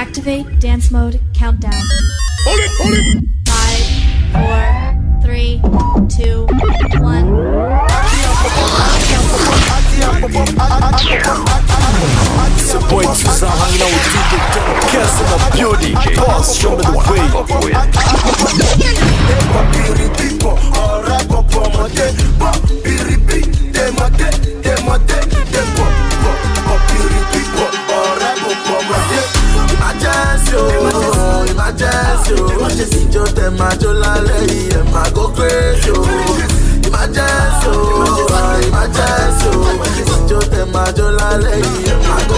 Activate dance mode countdown. Hold it! 5, 4, 3, 2, 1. It's your boy Tuzan hanging out with DJ Cass in the building. Boss, show me the way. Emergency, Joe, them my Jola lady, and my go crazy. Emergency, Joe, them my Jola lady, and my go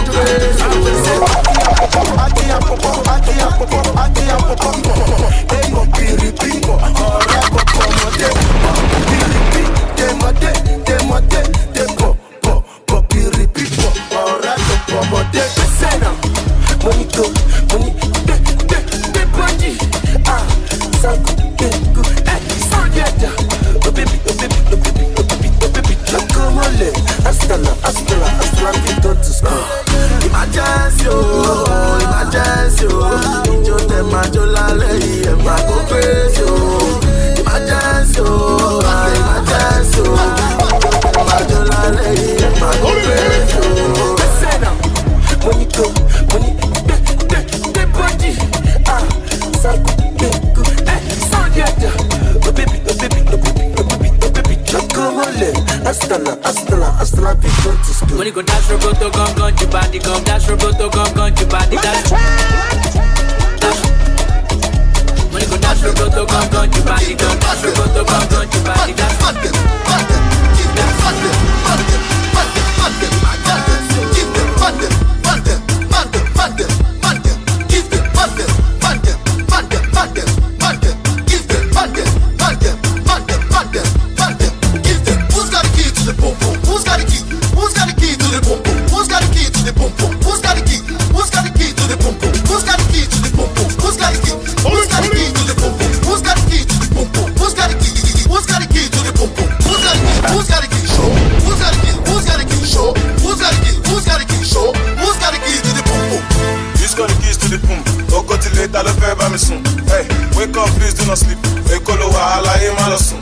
When you go dash roboto gun your body come dash roboto gun your body dash. When you go dash roboto gun your body come dash roboto gun your body dash. Hey, wake up, please do not sleep. Ekolowa, alaye malasun.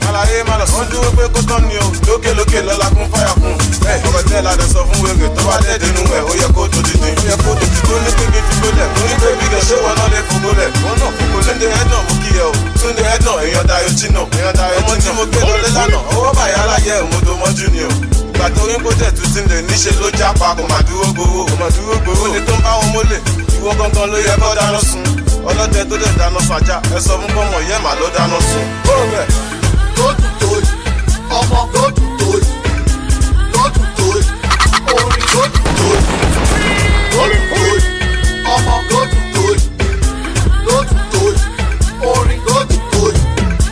On do we go turn you. Loke, lola kun fire kun. Hey, go tell her there's something we get. Toba de denu we. Oye ko to didi. Don't think if you go there. Don't baby get show one on the fugo there. Oh no, fugo. Turn the head no, muki yo. Turn the head no. Eyan dayo chino. Omo ti mo pe lole lana. Owo ba ya alaye mo do mo junior. Ìgbà tó yín kó jẹ́ tuntun lè níṣe ló jápa kò má dúró gbowó. Ó ní tó ń bá wọn mólè. Ìwọ gangan ló yẹ kó dáná sun. Ọlọ́dẹ tó lè dáná fàájà ẹ sọ fún pọ́nmọ̀ yẹn mà ló dáná sun. Lóòtú tóyì, ọmọ lóòtú tóyì, lóòtú tóyì, orin lóòtú tóyì, lóòtú tóyì, ọmọ lóòtú tóyì, lóòtú tóyì, orin lóòtú tóyì,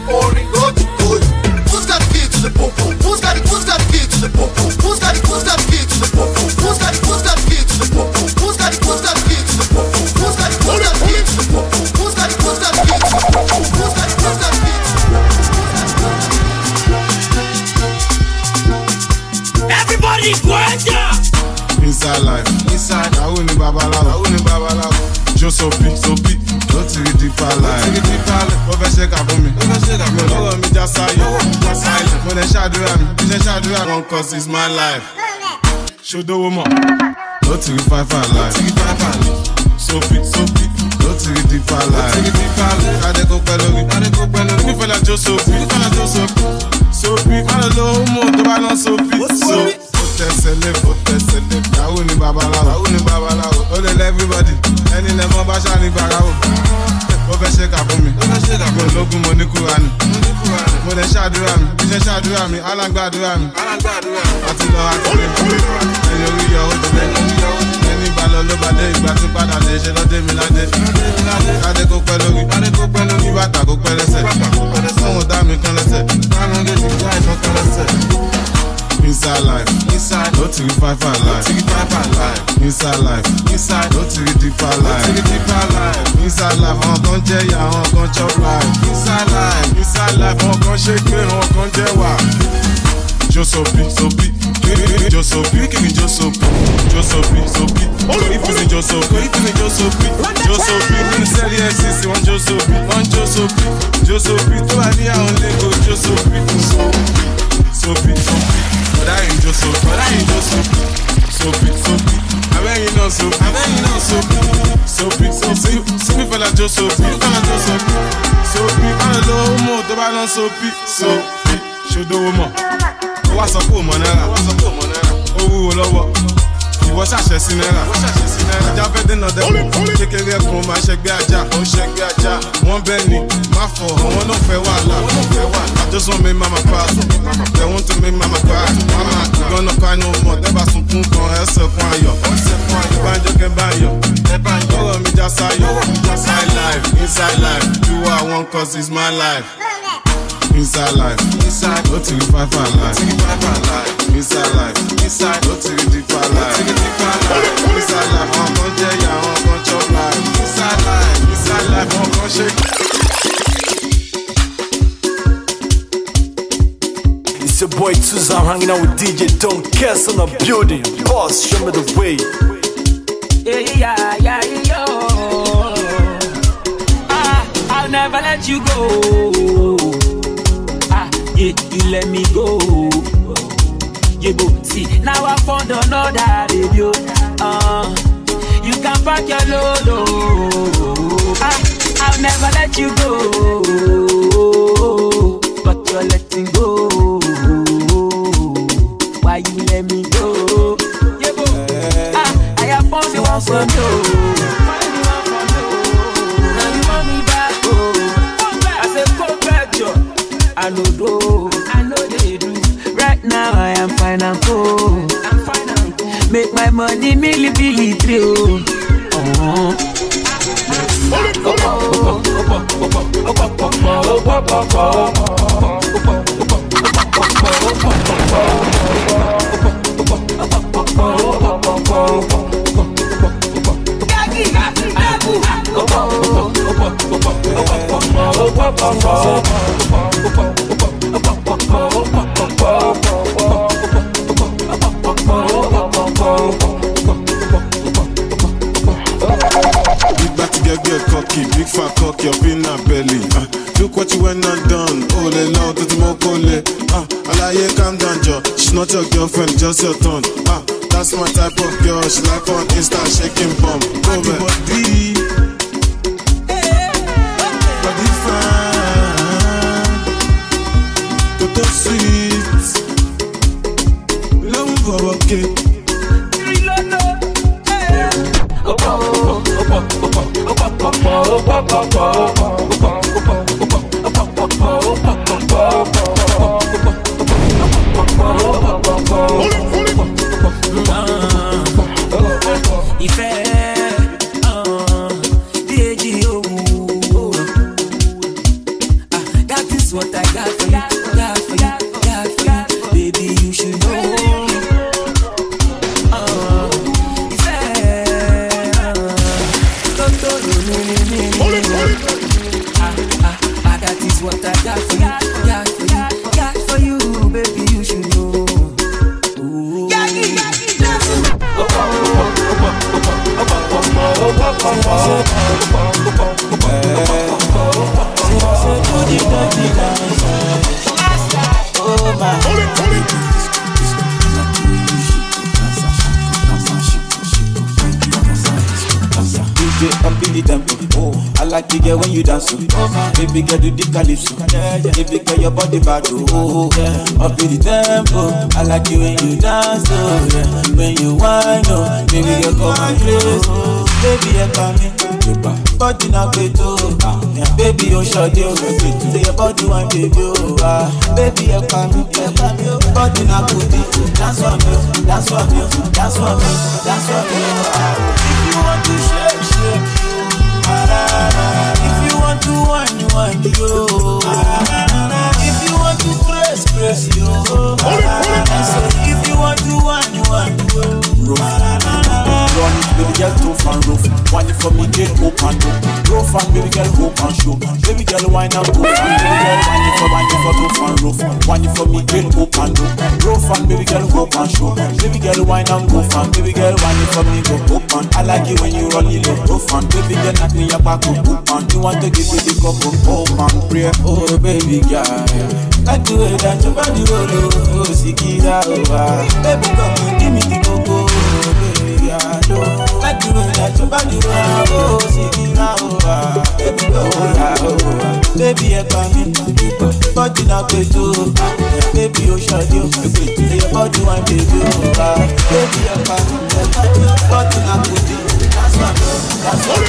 orin lóòtú tóyì. Who's got the key to the pum pum? Who's got the key to the pum pum? Who's got the key to the pum pum? Who's got the key to the pum pum? Who's got the key to the pum pum? Who's got the key to the pum pum? Who's got the key to the pum pum? Who's got the key to the pum pum? Who's got the key? Everybody Gwanja! Inside life, inside. Àwọn ni babaláwo. Jó sopi, ló ti rí deeper life. Ó fẹ́ ṣe kà fún mi. Lọ́wọ́ mi já sáyọ̀. Mo lè ṣàdúrà mi. One cause it's my life. Ṣòdowó mọ̀. Ló ti rí fáfá life. Sopi, ló ti rí deeper life. Kádé kó pẹ́ lórí. Nífẹ̀ẹ́ la jó sopi. Sopi, má lọ lo homo tó bá lọ sopi. Ó tẹ̀sẹ̀lé. Ìyàwó ni babaláwo. Ó lè lẹ́ everybody. Ẹni lẹ́mọ́ bá ṣáà ní bàráwò. Ó fẹ́ ṣe kà fún mi. Mo lógún mo ní Kúránì. Mo lè ṣàdúrà mi. Bí ṣe ṣàdúrà mi, alágbàdúrà mi. Àti lọ àti lè. Ẹni orí yọ ó dé. Ẹni ìbálò ló bá dé. Ìgbà tí padà lè ṣe lọ́dé mi ládé. Kádé kó pẹ́ lórí. Kí bàtà kó pẹ́ lẹ́sẹ̀. Sọ́wọ́n dá mi kan lẹ́sẹ̀. Báwọn gèjì dá ìfọ́n kan lẹ́sẹ̀. Inside life, no to five life. Inside life, no to deeper life. Inside life, on kan jẹ ya, on kan chop life. Inside life, on kan shake me, on kan jẹ wa. Josopi, kini Josopi. If it's in Josopi, you sell the FCC, one Josopi, to a near on Lego, Josopi. Sopi, but I ain't Josopi, Sopi. I bet you know Sopi. See me fella Josopi, Sopi, I love more, the balance Sopi, show the woman. What's up, woman? Oh, love. Ìwọ ṣàṣẹ sí náírà, ajá fẹ́ dènà dẹ́kun, kékeré kan máa ṣẹgbẹ́ ajá, wọ́n bẹ́ẹ̀ ni, má fọ̀, àwọn náà fẹ́ wàhálà, I just want make mama pass, they want to make mama cry, mama gonna cry no more, tẹ́ bá sunkún kan ẹsẹ̀ fún ayọ̀, ìbánjọ́ kẹ́ báyọ̀, ọ̀rọ̀ mi já sáyọ̀, inside life, do what I want cause it's my life. Inside life, go to the five life. Inside life, go to the deeper life. Inside life, I'm gonna tell you, I'm gonna chop life. Inside life, I'm gonna shake. It's your boy Tuzam hanging out with DJ Don't Cass on the building. Boss, show me the way. Yeah. I'll never let you go. Yeah, you let me go. You go see, now I found another radio. You can pack your load. I'll never let you go, but you're letting go. Why you let me go? Yeah, go. I have found the one for you. Now you want me back, oh. I said go back, yo. I know they do. Right now I am fine and cool. Make my money milli through. Big fat cocky up in her belly. Look what you went and done. Oh, they loud to the mokole. Alaye, calm down, Joe. She's not your girlfriend, just your turn. That's my type of girl. She like on Insta shaking bum. Go back. Body fine. Toto sweet. Love for okay. That is what I got for you, baby, you should know. That is what I got for you, baby, you should know. Up in the tempo, I like to get when you dance. Baby girl do the calypso. Baby girl your body bad. Up in the tempo, I like you when you dance. When you whine, baby girl come and crazy. Baby you come in, body na beto. Baby you short you, say your body one baby. Baby you come in, body na goodie. Dance for me, dance for me, dance for me, dance for me. If you want to shake. If you want to whine, yo. If you want to press, yo. If you want to whine, yo. Run, baby, just go for roof. Whine for me, get open up. Rough and baby girl hope and show. Baby girl wine and go fan. Baby girl wine it for rough and rough. Wine it for me girl open up. Rough and baby girl hope and show. Baby girl wine and go fan. Baby girl wine it for me go open. I like it when you roll it low rough and baby girl knock me your back up open. You want to give me the cup of open prayer. Oh baby girl, like the way that your body roll. Oh Sikira over. Baby come and give me the cocoa. Baby girl, like the way that your body roll. Oh Sikira over. Baby go over. Baby I come in, body na peto. Baby oh shut you, your body one baby over. Baby I come in, body na peto. That's what.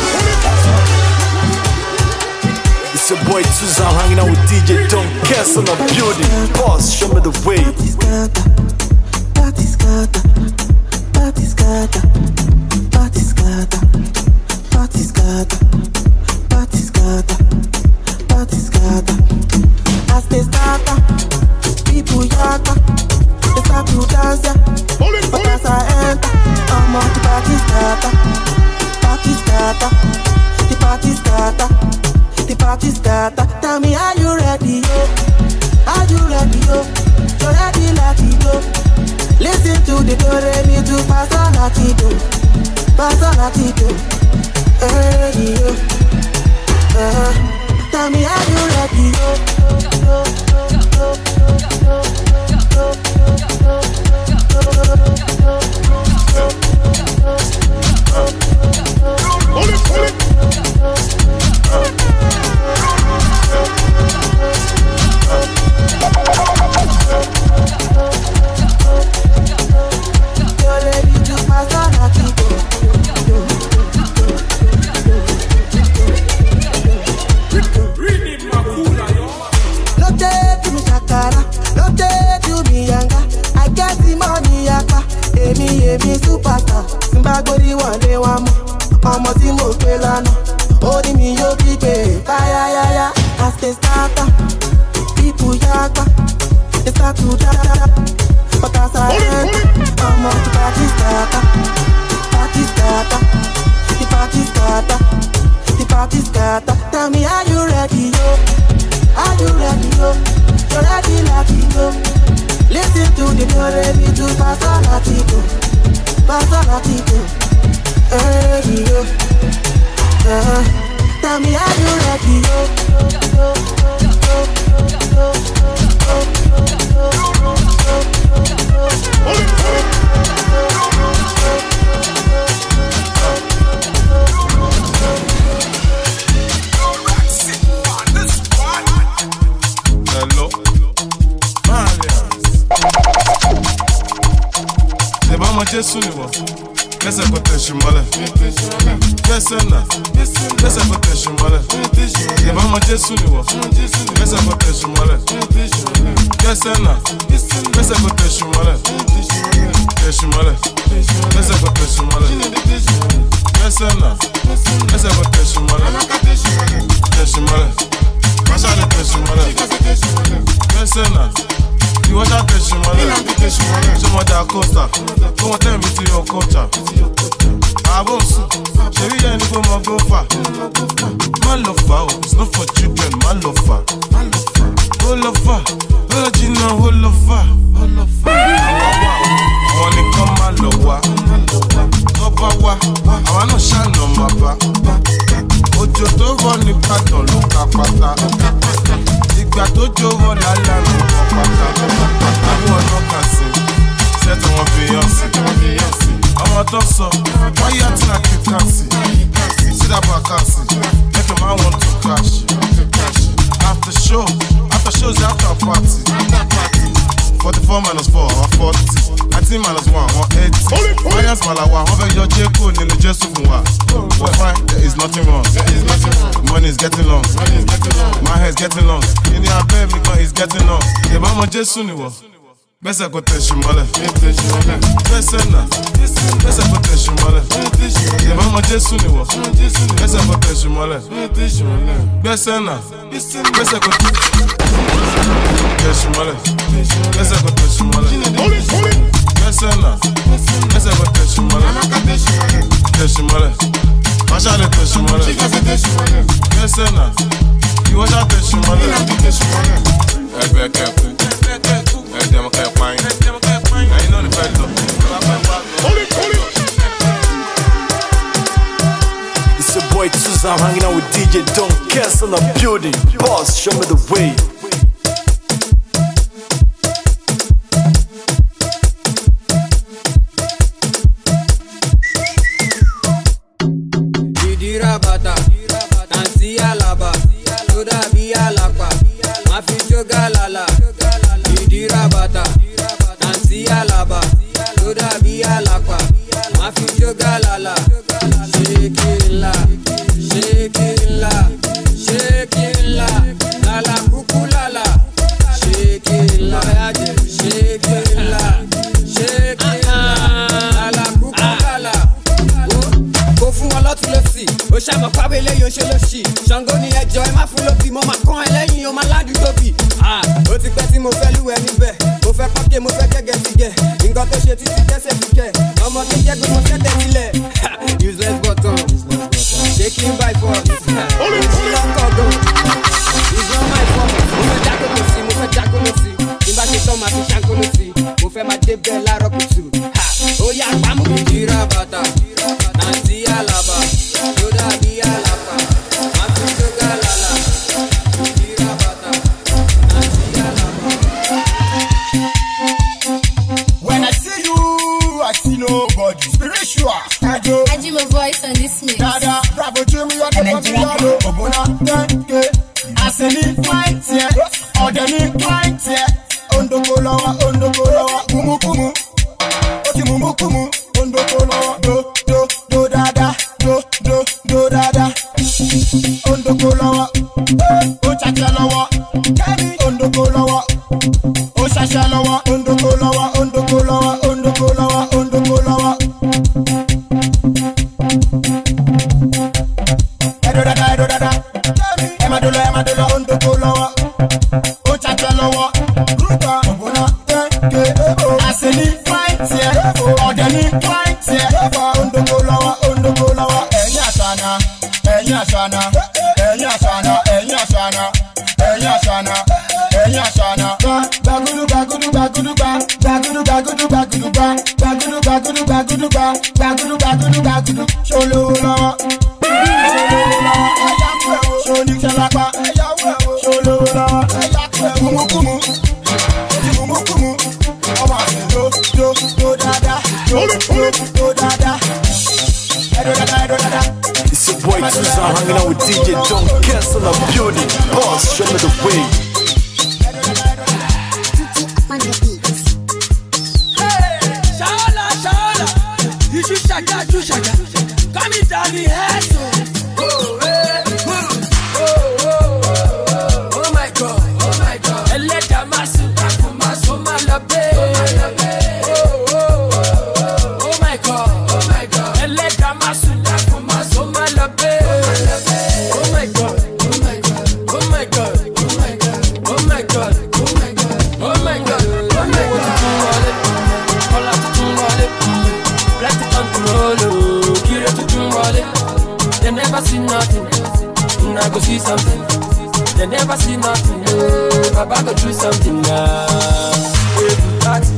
It's your boy Tuzan hanging out with DJ Don Castle on the building. Boss, show me the way. Party scatter, party scatter, party scatter, party scatter, party scatter, party scatter. As they scatter, people yatta, they start to dance ya. But as I enter, I'm on the party scatter, party scatter, the party scatter. The party starter. Tell me, are you ready, yo? Are you ready, yo? You're ready, like it, yo. Listen to the do-re-mi to pass on like it, yo. Pass on like it, yo. Hey, yo. Tell me, are you ready, yo? Hold it. Èmi superstar, Zimbabwe one day one more. Ọmọ tí mo gbé lánàá, orí mi yóò bí gbé. Fáyáyáyá, as they start, people yagba, they start to da. But as I enter, ọmọ tí party starter, party starter, the party starter, the party starter. Tell me, are you ready, yo? Are you ready, yo? You're ready, like it, yo. Listen to the do-re-mi to pass on like it, yo. Pass on like it, yo. Hey, yo. Tell me, are you ready, yo? Hello, c'est pas moi Jésus ni moi. Laisse à côté je m'allais. Personne là. Laisse à côté je m'allais. C'est pas moi Jésus ni moi. Laisse à côté je m'allais. Personne là. Laisse à côté je m'allais. Je m'allais. Laisse à côté je m'allais. Personne là. Laisse à côté je m'allais. Je m'allais. Masha de je m'allais. Personne là. You watch out this shit, so much that coaster. Come on, tell me to your culture. I won't sue. Sherry, I need to go far. My lover, it's not for children. My lover, oh lover, oh Gina, oh lover. Money come my lover. Lover, I wanna shine on my back. Ojo to run the pattern, look at pata. Ìgbà tó jówó lálẹ́ ló kọ́ pátá. Àwọn ọ̀nà kan sí, ṣẹ́tọ̀ wọn fi yàn sí. Ọmọ tó sọ, wáyé àti náà kí ká sí. Sídàbà ká sí, make a man want to crash. After shows after party. 44 minus 4, or 40. 19 minus 1, 180. Finance Malawa, wọ́n fẹ́ yọ Jeko nínú Jésù fún wa. We're fine, there is nothing wrong. Money is getting long. My hair is getting long. Ìní abẹ́ mi gan is getting long. Ìbá ọmọ Jésù ni wọ̀. Gbẹ́sẹ̀ kò tẹ̀ ṣùmọ́lẹ̀. Gbẹ́sẹ̀ náà. Gbẹ́sẹ̀ kò tẹ̀ ṣùmọ́lẹ̀. Ìbá ọmọ Jésù ni wọ̀. Gbẹ́sẹ̀ kò tẹ̀ ṣùmọ́lẹ̀. Gbẹ́sẹ̀ náà. Gbẹ́sẹ̀ kò tẹ̀ ṣùmọ́lẹ̀. Gbẹ́sẹ̀ kò tẹ̀ ṣùmọ́lẹ̀. Gbẹ́sẹ̀ náà. Gbẹ́sẹ̀ kò tẹ̀ ṣùmọ́lẹ̀. Tẹ̀ ṣùmọ́lẹ̀. Masha le te shumale. Chica se te shumale. Yes, na. You washa te shumale. Te shumale. Ebe kefu. Dem ke fine. Now you know the best of. It's your boy Tuza, I'm hanging out with DJ Don Cass in the building. Boss, show me the way. Bata, Nancy Alaba, Toda Bia Lapa, Maficho Galala, Didira Bata, Nancy Alaba, Toda Bia Lapa, Maficho Galala, Shekila, Shekila, Shekila, Lala Kukulala, Shekila, Shekila, Shekila, Lala Kukulala. Go fún wọn lọ́tún lọ́sì ó ṣàmọ̀ pábẹ́ lẹ́yìn oṣù lọ́sì Ṣàngó ni ẹjọ́ ẹ má fún lóbì mo máa kán ẹ lẹ́yìn o máa ládùúgbò bì. Ó ti pẹ́ tí mo fẹ́ lúwẹ̀ níbẹ̀ mo fẹ́ pọ́kẹ́ mo fẹ́ gẹ́gẹ́ fi gẹ̀ nǹkan tó ṣe títí tẹ́sẹ̀ fi kẹ̀ ọmọ tó jẹ́ pé mo tẹ́tẹ̀ nílẹ̀. Useless button shaking by force lọ́kọ̀ gan it's not my fault mo fẹ́ jákòó sí mo fẹ́ jákòó sí bí bá ṣe tán máa fi ṣàkóló sí mo fẹ́ máa débẹ̀ láàárọ̀ kùtù ó yà pàmò ìjìrà bàtà. Nancy Alaba, Toda Bia Lapa, Maficho Galala, Didira Bata, Nancy Alaba. When I see you, I see nobody. Spiritual, I do my voice on this mix. Dada, bravo Jimmy, you're the popular. Obona, thank I say me fight here, or the me fight here. Ondo kolowa, kumu kumu. Oti mumu kumu, ondo kolowa, do dada, do dada. Ondo kolowa, o chacha lowa, ondo kolowa, o chacha lowa, ondo kolowa, ondo kolowa, ondo kolowa, ondo kolowa. Edo dada, emadolo, ondo kolowa, o chacha lowa, ruta, obona, aseni fight here, odeni fight here, ondo kolowa, enya shana, bagudu, sholo lawa, shoni chalapa, sholo lawa, kumu, do dada. It's your boy Tuza, I'm hanging out with DJ Don Cass in the building. Boss, show me the way. Shaga, coming down the head. Oh my God, and let that mass my love. Oh my God, and let that mass my love. Oh my God, oh my God, oh my God, oh my God. They never see nothing, I go see something. They never see nothing, Baba go do something now. Bugatti,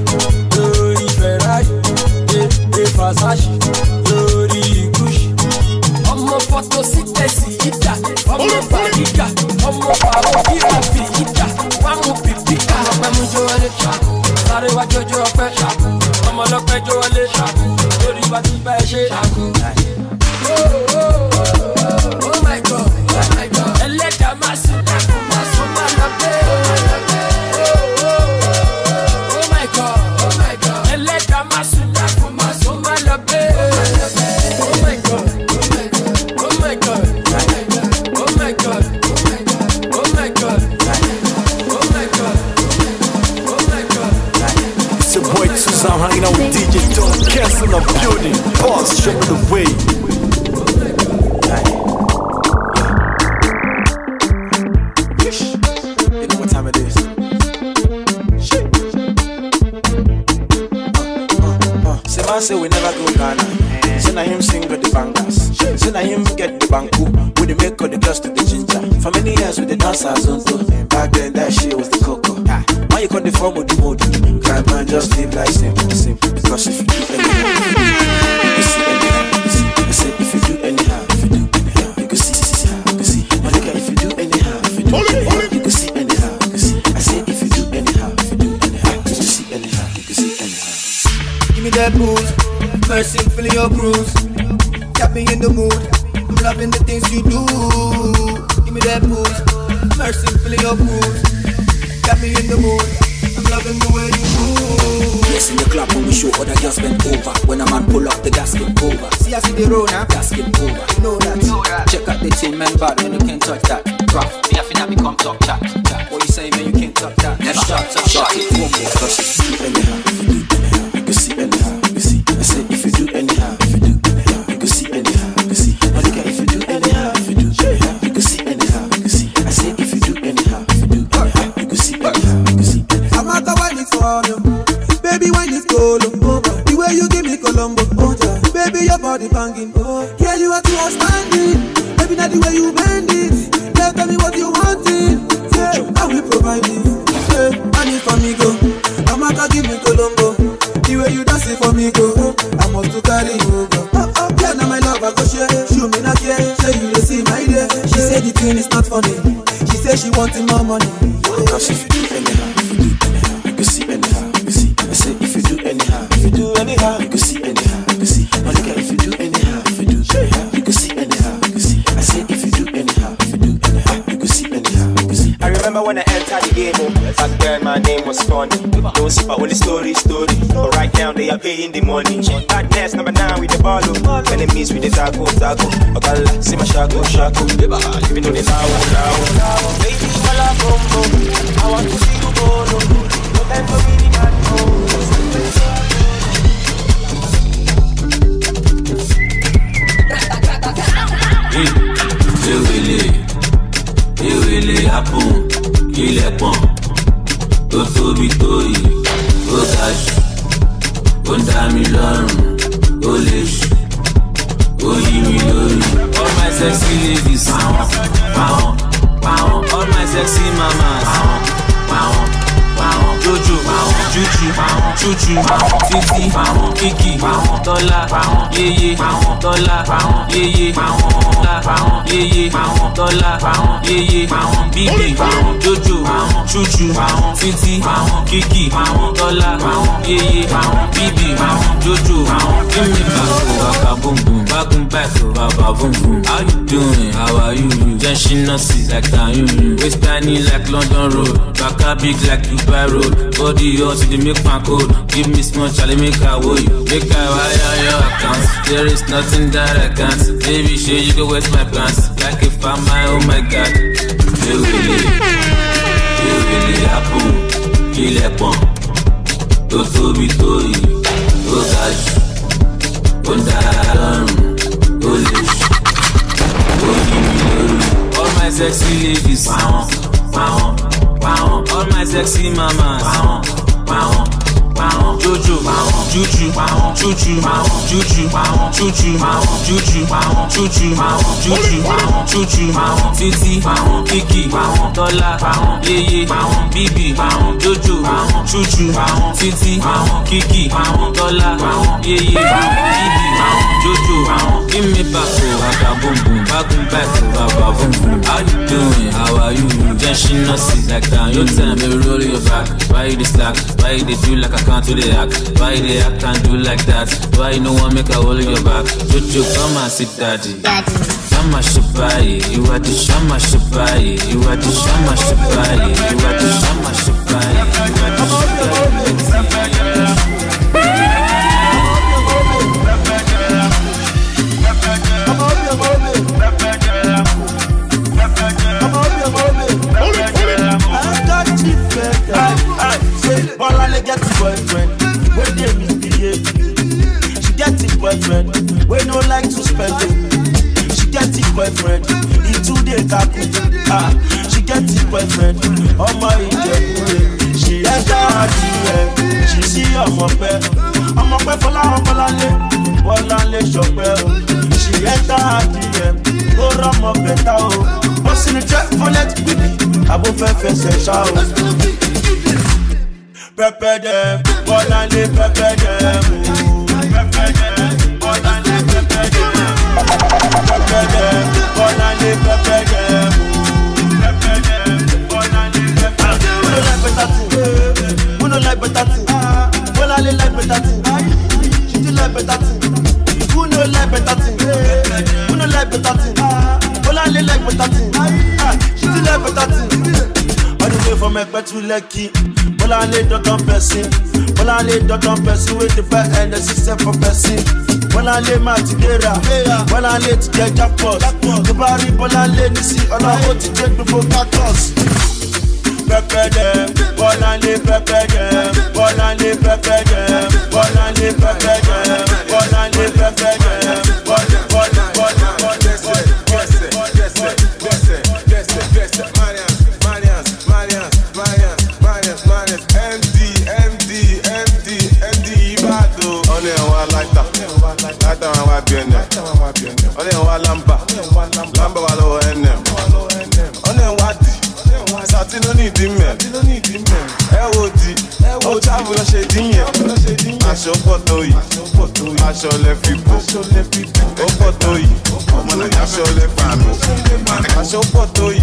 Lori Ferrari, Versace, Lori Gucci. Ọmọ photo sítẹ̀sì ìta, ọmọ bàríkà, ọmọ bàbíkà fi ìta, wà mú pìpìkà. Ọpẹ́ mú jó wọlé, sáré wá jójó ọpẹ́, ọmọ ọlọ́pẹ́ jó wọlé, lórí wá ti bá ẹ ṣe. Oh my God, and let that mass my love. Oh my God, and let that mass my love. Oh my God, oh my God, oh my God, oh my God, oh my God, oh my God. It's your boy Tuza, I'm hanging out with DJ Don Cass in the building. Boss, show me the way. Say we never go Ghana. Say na him sing with the bangers. Say Say na him get the banku. We dey make all the girls to the ginger. For many years we dey dance as zonto. Back then that shit was the cocoa. Why you call the form of the mode? Crime man just live like simple. Because if you do anyhow, you can see anyhow. I said if you do anyhow, you can see. My nigga, if you do anyhow, you can see anyhow. I said if you do anyhow, you can see anyhow. Give me that booze, mercy, feeling your bruise. Got me in the mood, I'm loving the things you do. Give me that booze, mercy, feeling your bruise. Got me in the mood, I'm loving the way you move. Yes, in the club when we show other girls bend over. When a man pull up the gas get over. See I see the road now, gas get over. You know that. Check out the team, man, bad when you can't touch that. Rough, me I finna become top chat. What you say, man, you can't touch that. Never shot it, one more. Cause you see anyhow, if you do anyhow, you can see anyhow, you can see. I said if you do anyhow, you can see anyhow, you can see. My nigga, if you do anyhow, you can see anyhow, you can see. I said if you do anyhow, you can see anyhow, you can see. I'm out the wine is for you, baby wine is Colombo. The way you give me Colombo, baby your body banging. Yeah, you are too outstanding. Baby not the way you bend it. Girl, tell me what you wanting. Yeah, I will provide it. Yeah, I need for me go. I'm out to give me Colombo. The way you dance it for me go. I must to carry you over. Yeah, now my love I go share. Show me not care. Say you dey see my day. She said the thing is not funny. She said she wanting more money. Cause if you do anyhow, you can see anyhow, you can see. I said if you do anyhow, you can see anyhow, you can see. My nigga, if you do anyhow, you can see anyhow, you can see. I said if you do anyhow, you can see anyhow, you can see. I remember when I entered the game, back then my name was funny. Don't see about only story. But right now they are paying the money. Badness number 9 with the ball. Enemies with the taco. Okala, see my shaco. Even though they now. Baby, while I come, I want to see you go. No time for me, Ewele happen, ilẹ̀ pọ̀n, tó tóbi tó yìí, ó ga jù, ó ń dá mi lọ́rùn, ó lè ṣù, ó yí mi lórí. All my sexy ladies, pound. All my sexy mamas, pound. Jojo, Juju, Chuchu, Titi, Kiki, Dollar, Yeye, Dollar, Yeye, Dollar, Yeye, Bibi, Jojo, Chuchu, Titi, Kiki, Dollar, Yeye, Bibi, Jojo. Give me back, boom boom, back to baba boom boom. How you doing? How are you? Just she not see like that you. Waist tiny like London Road, back up big like Dubai Road. Body yours to the milk pan code. Give me small Charlie, make I owe you. Make I wire your account. There is nothing that I can't. Baby, sure you go waste my plans. Like if I'm my, oh my God. You really happen. Il est bon. Toto bitoi. Otage. Ondaron. Olish. All my sexy ladies. Pound. All my sexy mamas, Jojo, Juju, Chuchu, Titi, Kiki, Dollar, Yeye, Bibi, Jojo, Chuchu, Titi, Kiki, Dollar, Yeye, Bibi, Jojo. Give me back, boom boom, back to baba boom boom. How you doing? How are you? Just she not see like that. Your time, baby, roll your back. Why you this slack? Why you do like I can't do the act? Why you the act can't do like that? Why you no one make a hole in your back? Jojo, come and sit, daddy. Shama Shabai, you are the Shama Shabai, you are the Shama Shabai, you are the Shama Shabai, you are the Bolale get a boyfriend, when they misbehave. She get a boyfriend, we no like to spend it. She get a boyfriend, he 2 day kaku. She get a boyfriend, on my Ije. She enter her DM, she see I'm up for la, Bọ́láńlé ṣọpẹ́ o. She enter her DM, ó rọ́mọ bẹ̀tà o. Ó sì ní jẹ́ fúnlẹ̀ bíbí, àbó fẹ́ fẹsẹ̀ ṣá o. Pẹpẹ dem, Bọ́láńlé pẹpẹ dem o. Pẹpẹ dem, Bọ́láńlé pẹpẹ dem o. Pẹpẹ dem, Bọ́láńlé pẹpẹ dem o. Pẹpẹ dem, Bọ́láńlé pẹpẹ dem o. Who no like better thing? Bọ́láńlé like better thing. She do like better thing. Who no like better thing? Who no like better thing? Bọ́láńlé like better thing. She do like better thing. All the way from Ekpe to Lekki. Bọ́láńlé dọ́tàn pẹ̀sìn. Bọ́láńlé dọ́tàn pẹ̀sìn wey dey buy and the system for pẹ̀sìn. Bọ́láńlé máa ti dẹ́ra. Bọ́láńlé ti jẹ́ jackpot. Tó bá rí Bọ́láńlé ní sí ọlọ́wọ́ ti jẹ́ gbogbo cactus. Pẹpẹ dem, Bọ́láńlé pẹpẹ dem, Bọ́láńlé pẹpẹ dem, Bọ́láńlé pẹpẹ dem, Bọ́láńlé pẹpẹ dem, MD Ibado. Ọ̀nà ẹ̀wọ̀n aláìta, láìta wọn wá bí ẹnẹ̀. Ọ̀nà ẹ̀wọ̀n alamba, lamba wà lọ́wọ́ ẹnẹ̀. Ọ̀nà ẹ̀wọ̀n adì. Sàtí ló ní ìdí mẹ́, ẹ wo di, ó tábù lọ ṣe dín yẹn. Aṣọ pọ̀ tó yìí, aṣọ lẹ fi bò, ó pọ̀ tó yìí, ọmọ nàìjíríà aṣọ lẹ fi bò. Aṣọ pọ̀ tó yìí,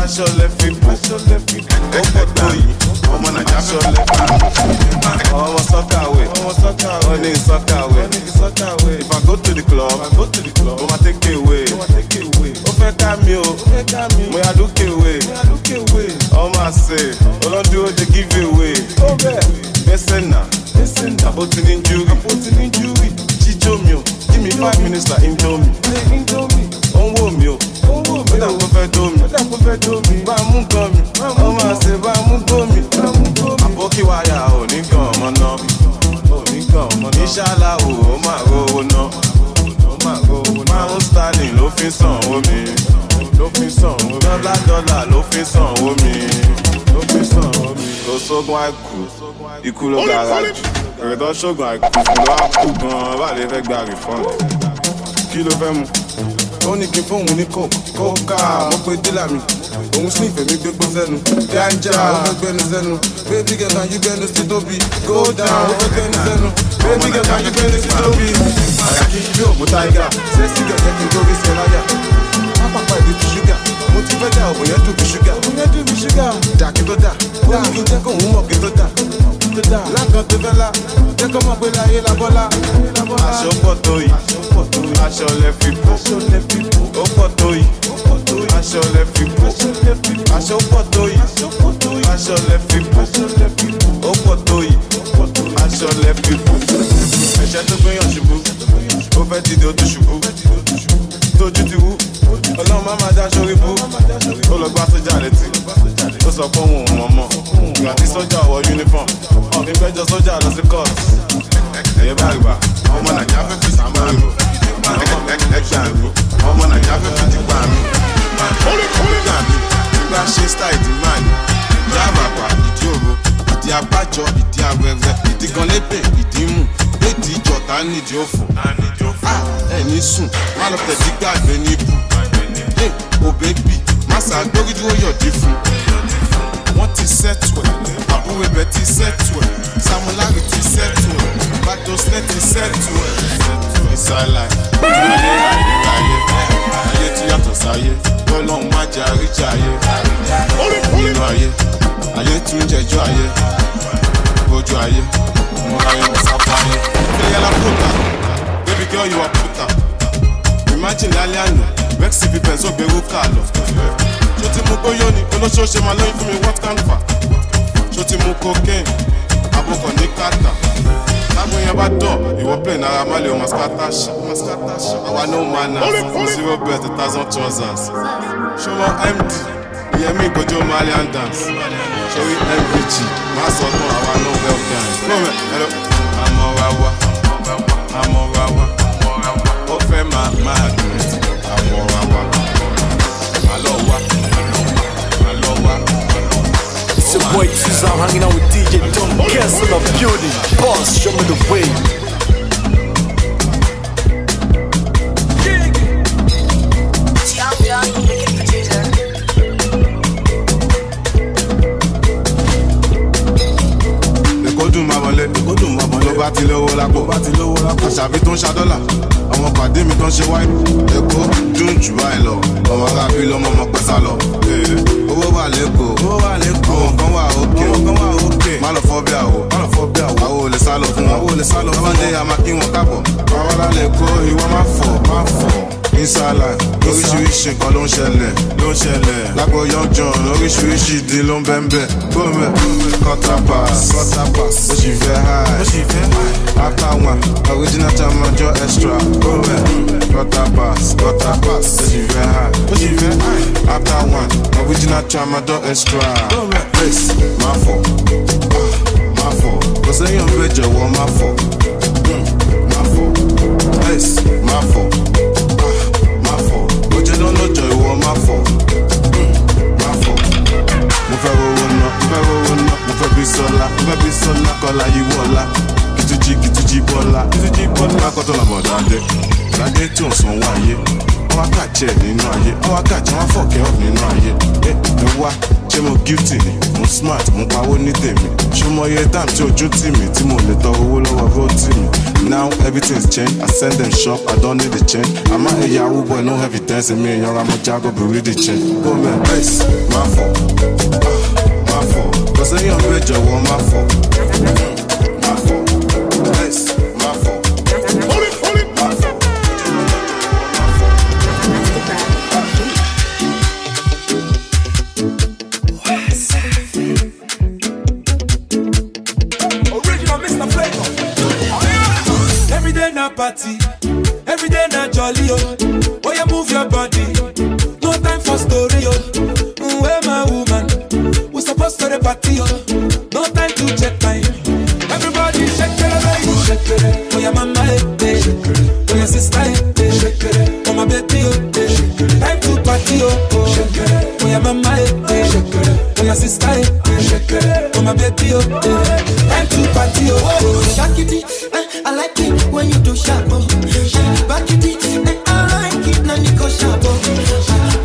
aṣọ lẹ fi bò, ó pọ̀ tó yìí, ọmọ nàìjíríà aṣọ lẹ fi bò. Ọmọ sọ́kàwé, ó ní sọ́kàwé. If I go to the club, ó máa take away. Ó fẹ́ ká mi o, mo yà dúkè away. Ọmọ àṣẹ, ọlọ́dún ó dey give away. Gbẹ́sẹ̀ náà, àbó ti ní júwì. Jíjó mi o, give me 5 minutes like Indomie. Ó ń wò mí o, ó dà kó fẹ́ dó mi. Bá a mú gan mi, ọmọ àṣẹ bá a mú gbó mi. Àbókí wáyà ò ní gan ọmọ náà. Ìṣàlá o, ó máa rówó náà. Márùn Sterling ló fi sàn omi. Dọ́là ló fi sàn omi. Kò sógun àìkú, ikú ló gara jù. Èrè tó ṣógun àìkú, ló wá kú gan-an, bá lè fẹ́ gba refund. Kí ló fẹ́ mu? Ó ní kí n fóun ní kókà, mo pe dílà mi. Òun sì ìfẹ́ mi gbégbó sẹ́nu. Ganja, ó fẹ́ gbẹ́nu sẹ́nu. Baby girl, can you gbẹ́nu sí tóbi? Go down, ó fẹ́ gbẹ́nu sẹ́nu. Baby girl, can you gbẹ́nu sí tóbi? Àyàkí yóò mú táyà. Sẹ́sì gẹ̀gẹ́ kí n tó rí sẹ́láyà. Pápá ìdí ti ṣúgà. Mo ti fẹ́ dá ògùn yẹn dùn bí ṣúgà. Dà kí tó dà. Ó ní kí n jẹ́ kó òun mọ̀ kí tó dà. Lákan tó fẹ́ la. Jẹ́ kó mọ̀ pé láyé la bọ́lá. Aṣọ pọ̀ tó yìí. Aṣọ lẹ fi bò. Ó pọ̀ tó yìí. Aṣọ lẹ fi bò. Aṣọ pọ̀ tó yìí. Aṣọ lẹ fi bò. Ó pọ̀ tó yìí. Aṣọ lẹ fi bò. Ẹ̀ṣẹ̀ tó gbéyàn ṣubú. Ó fẹ́ dìde ó tún ṣubú. Tójú ti wú. Ọlọ́run má máa dá sórí bú. Ó lọ gbá sójà létí. Ó sọ pé òun ò mọ̀ mọ̀. Ìgbà tí sójà wọ uniform. Ọ̀gbìn gbẹ́jọ sójà lọ sí court. Ẹ̀yẹ bá rí bá. Ọmọ Nàìjíríà fẹ́ fi sàmà mi. Ẹgbẹ́ mi. Ọmọ Nàìjíríà fẹ́ fi dìgbà mi. Ẹgbẹ́ mi. Nígbà ṣe style ìdí máa ní. Ìdí àbàbà, ìdí òru, ìdí abájọ, ìdí awẹ́wẹ́, ìdí gan lébè, ìdí mú. Léèdì ìjọta nídìí òfò. Ẹni sùn, má lọ tẹ̀sí gbàgbé níbù. O bébì, má ṣàgbórí dúró yọ̀dí fún. Wọ́n ti sẹ́tù ẹ̀, àbúrò ibẹ̀ ti sẹ́tù ẹ̀, Samulari ti sẹ́tù ẹ̀, Badosne ti sẹ́tù ẹ̀. Ìsàlàyé, ayé tí yàtọ̀ sáyé, lọ́lọ́run má jẹ́ àríjà ayé. Nínú ayé tún jẹjọ́ ayé, bójú ayé, mo ayé mo sáfà ayé. Fẹ́yàlá pútà, baby girl you are pútà. Imagine lálẹ́ àná. Vexy fi bẹ̀rẹ̀ sógbèrú kà lọ. Ṣó ti mú gbóyó ni olóṣooṣe máa lóyún fún mi what can fa? Ṣó ti mú cocaine abúkọ̀ ní kàtà? Tágbó yẹn bá dọ̀ ìwọ play náírà má lè o mascatash. Àwa no manners, 0 belt 1,000 trousers. Ṣó mọ MD ìyẹn mi ìgbójú Malian dance. Ṣorí MVG máa sọ tán àwa no well gang. Gbọ́mẹ̀ ẹ̀rọ àmọ́ wa wá. Ó fẹ́ máa dùn ẹ̀. It's your boy Tuzan hanging out with DJ Tom Kess in the building. Boss, show me the way. lówó lápò bá ti lówó lápò àṣàbí tó ń ṣàdọ́là àwọn pàdé mi tó ń ṣe wáyé èkó dùn jù báyìí lọ ọmọ arábí lọmọ ọmọ pẹ́sà lọ owó wà lẹ́kọ̀ọ́ àwọn kan wà òkè má lọ fọ́ bí àwọ̀ àwọn ò lè sá lọ fún wọn lọ́wọ́dé a máa kí wọn káàbọ̀ àwọn alálẹ̀ kó ìwọ má fọ̀ insala oríṣiríṣi nǹkan ló ń ṣẹlẹ̀ lágbo young john oríṣiríṣi ìdí ló ń bẹ́ńbẹ́ gómẹ̀ quarter-pass bó ṣì fẹ́ high after one original chamajọ extra gómẹ̀ quarter-pass bó ṣì fẹ́ high after one original chamajọ extra race má fọ̀ kò sẹ́yìn ọ̀bẹ jọ̀wọ́ má fọ̀ race má fọ̀. Lọ́jọ́ ìwọ má fọ̀. Mo fẹ́ rówó ná, mo fẹ́ bí sọ́lá, kọ́lá yìí wọ́lá. Kìtújì bọ́lá, lákọ̀tọ̀ làbọ̀ dáadé tí ò sanwó ayé. Wọ́n wá kàjẹ́ nínú ayé, wọ́n fọ̀kẹ́ ọ̀ nínú ayé. Ẹ wá, ṣé mo guilty ni? Mo smart, mo pawó ní tèmi. Ṣé mo yẹ time tí ojú tì mí, tí mo lè tọ owó lọ́wọ́ bó tì mí? Now everything's changed. I send them shop, I don't need the change. I'm a Yahoo boy, no evidence in me. You're a Mojago, but read the change. Go man, race, my fault. Cause I ain't rich, I want my fault. My fault, race, my fault. Hold it, my fault. Original Mr. Flavor. Every day na party, every day na jolly, oh. Oh, you move your body, no time for story, oh. Where my woman, we supposed to the party, oh. No time to check time. Everybody shake it, baby. Oh, your mama, eh. Oh, your sister, eh. Oh, my baby, oh. Time to party, oh. Oh, your mama, eh. Oh, your sister, eh. Oh, my baby, oh. Time to party, oh. Shake it. I like it when you do sharp, back it, I like it, na niko sharp,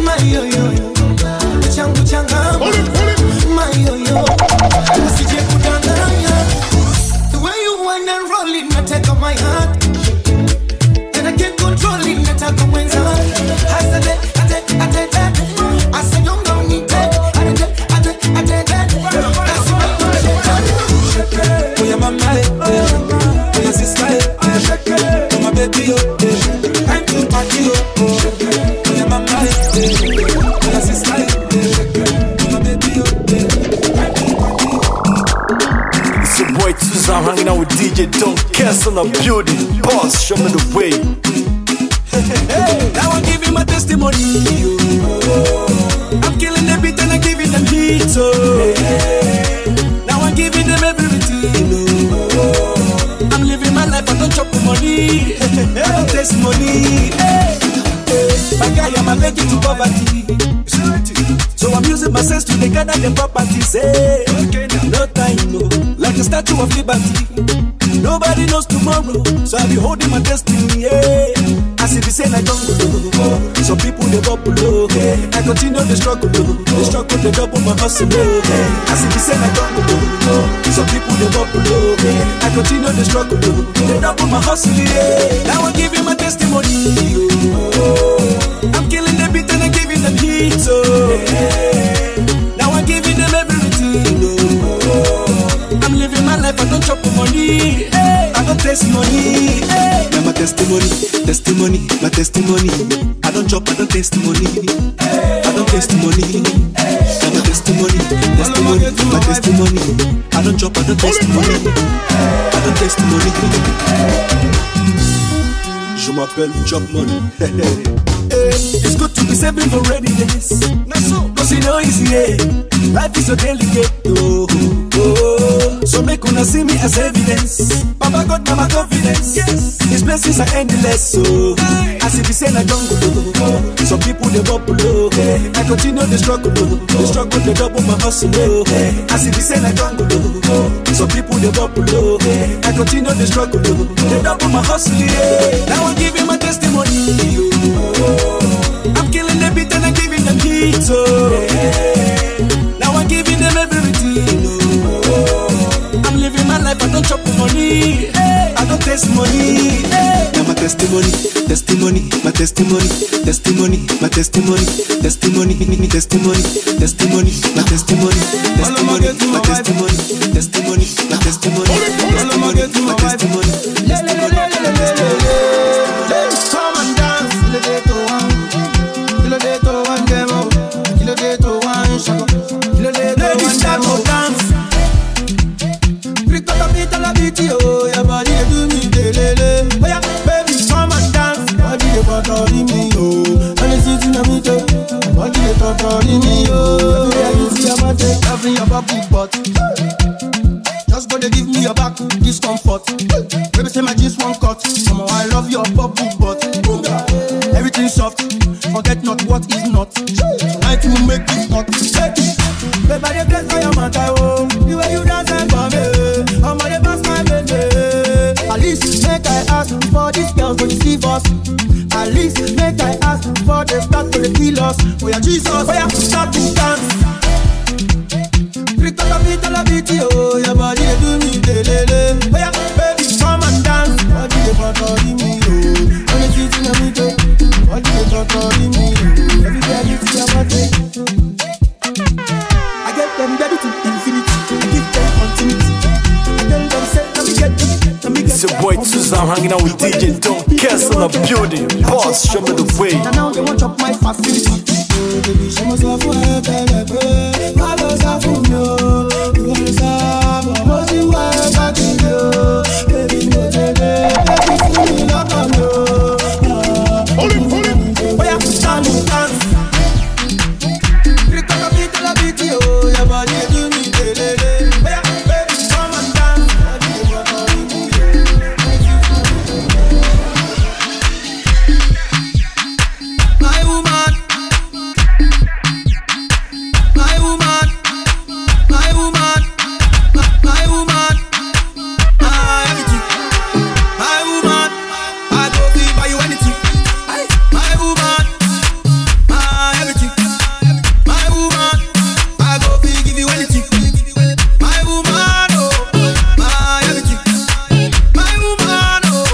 my yo yo yo, changu changam, my yo yo, usije kudanganya, the way you whine and roll it, na take on my heart, and I can't control it, na take on my heart, I said I said don't go need that, I did that, oh yeah mama, sister, oh my baby, oh, time to party, oh yeah mama, oh sister, oh my baby, oh, time to party. It's your boy Tuza, I'm hanging out with DJ Don't Cares on the building. Boss, show me the way. Now I'm giving my testimony, I'm killing the beat and I'm giving them heat, now I'm giving them everything, I'm living my life, I don't chop the money, I don't taste money. My guy, I'm allergic to poverty, so I'm using my sense to gather the properties. No time, no, like a statue of liberty. Nobody knows tomorrow, so I'll be holding my destiny. As if you say I don't go, some people they bubble low. I continue the struggle, they double my hustle. As if you say I don't go, some people they bubble low. I continue the struggle, they double my hustle. Now I'm giving my testimony. I'm killing the beat and I'm giving them heat. Now I'm giving them everything. I'm living my life, I don't chop the money, I don't taste money. Now my testimony, my testimony. I don't chop, I don't taste money, I don't taste money. Now my testimony, my testimony. I don't chop, I don't taste money, I don't taste money. Je m'appelle Chop Money. It's good to be saving for rainy days, cause you know it's life is so delicate, so make una see me as evidence. Papa got mama confidence, his blessings are endless. So as if he say I don't go, some people they bubble low. I continue the struggle, they double my hustle. As if he say I don't go, some people they bubble low. I continue the struggle, they double my hustle. Now I'm giving my testimony. I'm killing the beat and I'm giving them heat. Now I'm giving them everything. I'm living my life, I don't chop the money, I testimony, my testimony, testimony, my testimony, testimony, testimony, testimony, my testimony, testimony, my testimony, testimony, my testimony, testimony, my testimony. Come and dance, kill the to one demo, kill the to one shako, kill the to one demo dance. Prick up a bit of la beat, oh, your body do me delele. Oh yeah, baby, come and dance, body the controlling me, oh. And it's sitting on me too, body the controlling me, oh. Everywhere you see a man take, loving your bubble butt. Just gonna give me your back discomfort. Baby, say my jeans won't cut. Come on, I love your bubble butt. Everything soft, forget not what is not. Tonight we make it hot. Baby, I place for your matter, oh. The way you dance and for me, I'm on the pass my baby. At least make I ask for these girls to deceive us. At least make I ask for the start to the kill us. Oh yeah, Jesus, oh yeah, start to dance. Prick up a bit of la beat, oh, your body they do me delele. Oh yeah, baby, come and dance. Body they controlling me, oh. When it's sitting on me too, body they controlling me, oh. Everybody see your body. I get them ready to infinity. I give them continuity. I tell them say, let me get them, let me get them. It's your boy Tuzam hanging out with DJ Don Castle in the building. Boss, show me the way. And now they want up my facility. Baby, show myself where I pay. My love's a fool, no. You want to stop, I'm not you where I can go. Baby, no, baby, fool me like I'm no. Hold it. Oh yeah, stand and dance. Pick up a bit of la beat, oh, your body do me delele. Oh yeah, baby, come and dance. My woman. My woman, my woman, my woman, my everything. My woman, I go be buy you anything. My woman, my everything. My woman, I go be give you anything. My woman, oh, my everything. My woman, oh,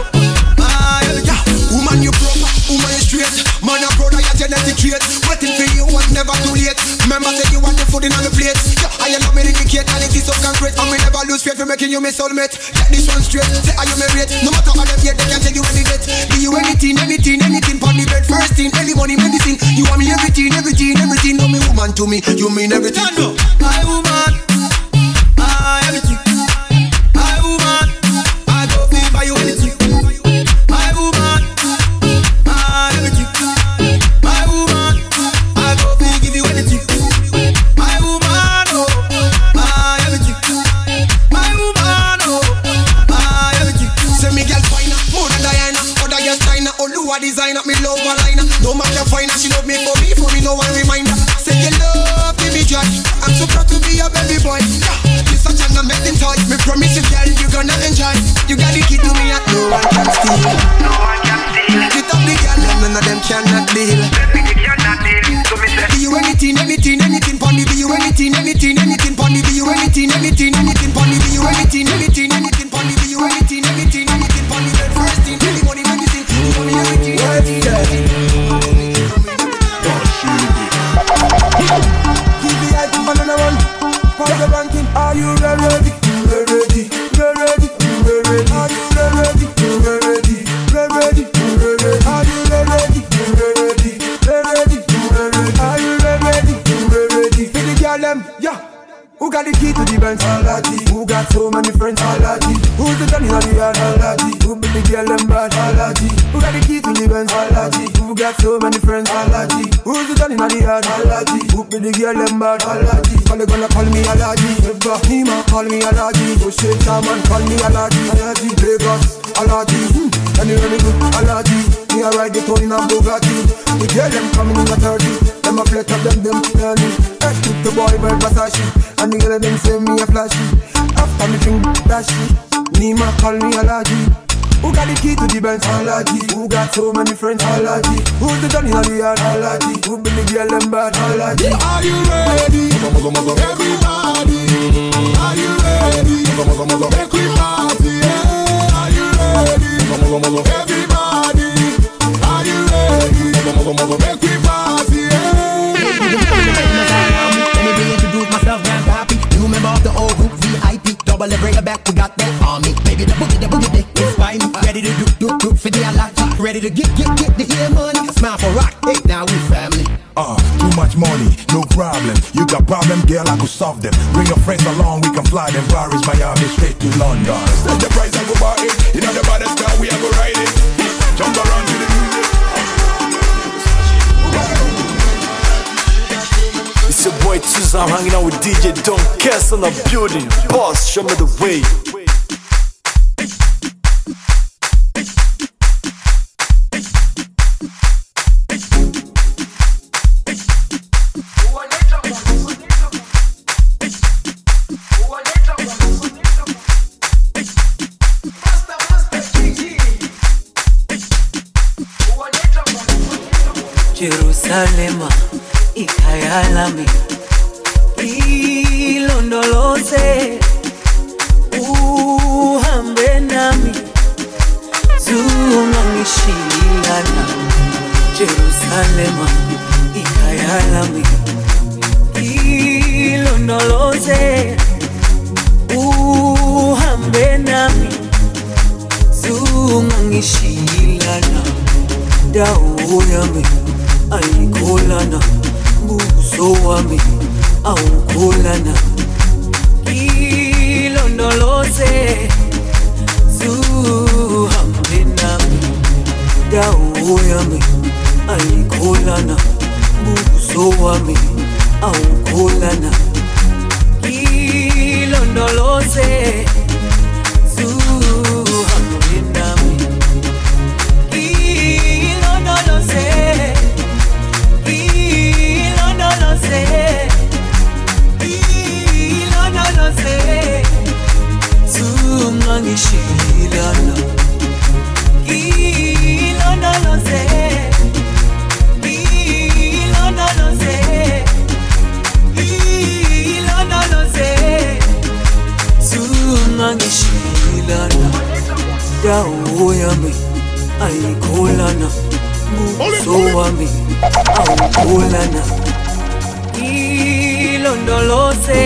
my everything. Woman, you proper, woman, you straight. Man, a brother, your genetic trait. Waiting for you was never too late. Remember, say you want the food in on the plate. Yeah, I love me indicate and it is so concrete. And me never lose faith for making you my soulmate. Get this one straight, say are you my rate. No matter how them yet, they can tell you any date. Do you anything, pon the bed. First thing, any money, medicine. You want me everything. No me woman to me, you mean everything. My woman, my everything. My woman, I go be buy you anything. My woman, my everything. My woman, I go be give you anything. My woman, oh, my everything. My woman, oh, my everything. Say me girl finer, more than Diana. Other girls China, Oluwa designer, me love a liner. No man can find her, she love me for me no one reminder. Say you love me joy, I'm so proud to be your baby boy. You such an amazing toy, me promise you girl you gonna enjoy. You got the key to me and no one can steal. Get up the girl, none of them cannot deal. Be you anything, pon the be you anything, pon the be you anything, pon the be you anything, pon the be you anything, pon the bed first thing, any money, medicine, you want me everything. TVI to another one. Pause the ranking. Are you ready? Ready. Are you ready? Ready. Are you ready? Are you ready? For the girl them, yeah. Who got the key to the Benz? Aladdin. Who got so many friends? Aladdin. Who's the Johnny on the yard? Aladdin. Who be the girl them bad? Aladdin. Who got the key to the Benz? Aladdin. Who got so many friends? Aladdin. Who's the Johnny on the yard? Aladdin. Who be the girl them bad? Aladdin. Call they gonna call me Aladdin. Never Nima call me Aladdin. Oh shit, man call me Aladdin. Aladdin. Lagos Aladdin. Anywhere me go Aladdin. Me a ride the town in a Bugatti. The girl them coming in a 30. Them a flat up them planning. Took the boy by Versace. And the girl them say me a flashy. After me drink dashy, Nima call me Aladdin. Who got the key to the Benz? Aladdin. Who got so many friends? Aladdin. Who's the Johnny on the yard? Aladdin. Who be the girl them bad? Aladdin. Are you ready? Everybody. Are you ready? Make we party. Are you ready? Everybody. Are come over, make we party. Let me reintroduce myself, man, happy. You remember of the old group VIP? Double the bring it back, we got that army. Baby, the boogie, it's fine. Ready to do for the alatta. Ready to get the ear money. Smile for rock, hey, now we family. Too much money, no problem. You got problem, girl, I could solve them. Bring your friends along, we can fly them. Paris, Miami, straight to London. Set the price and go buy it. You know the baddest car, we are go ride it. Jump around to the music. It's your boy Tuza, I'm hanging out with DJ Don't Cares on the building. Boss, show me the way. Jerusalema ikayalami ilondoloze uhambe nami zungangishilana Jerusalema ikayalami ilondoloze uhambe nami zungangishilana dawo yami ayikholana buso wami awukholana ilondoloze zuhambe nami dawo yami ayikholana buso wami awukholana ilondoloze zuhambe nami ilondoloze Zungangishilana ilondoloze zungangishilana dawo yami ayikholana buso wami awukholana ilondoloze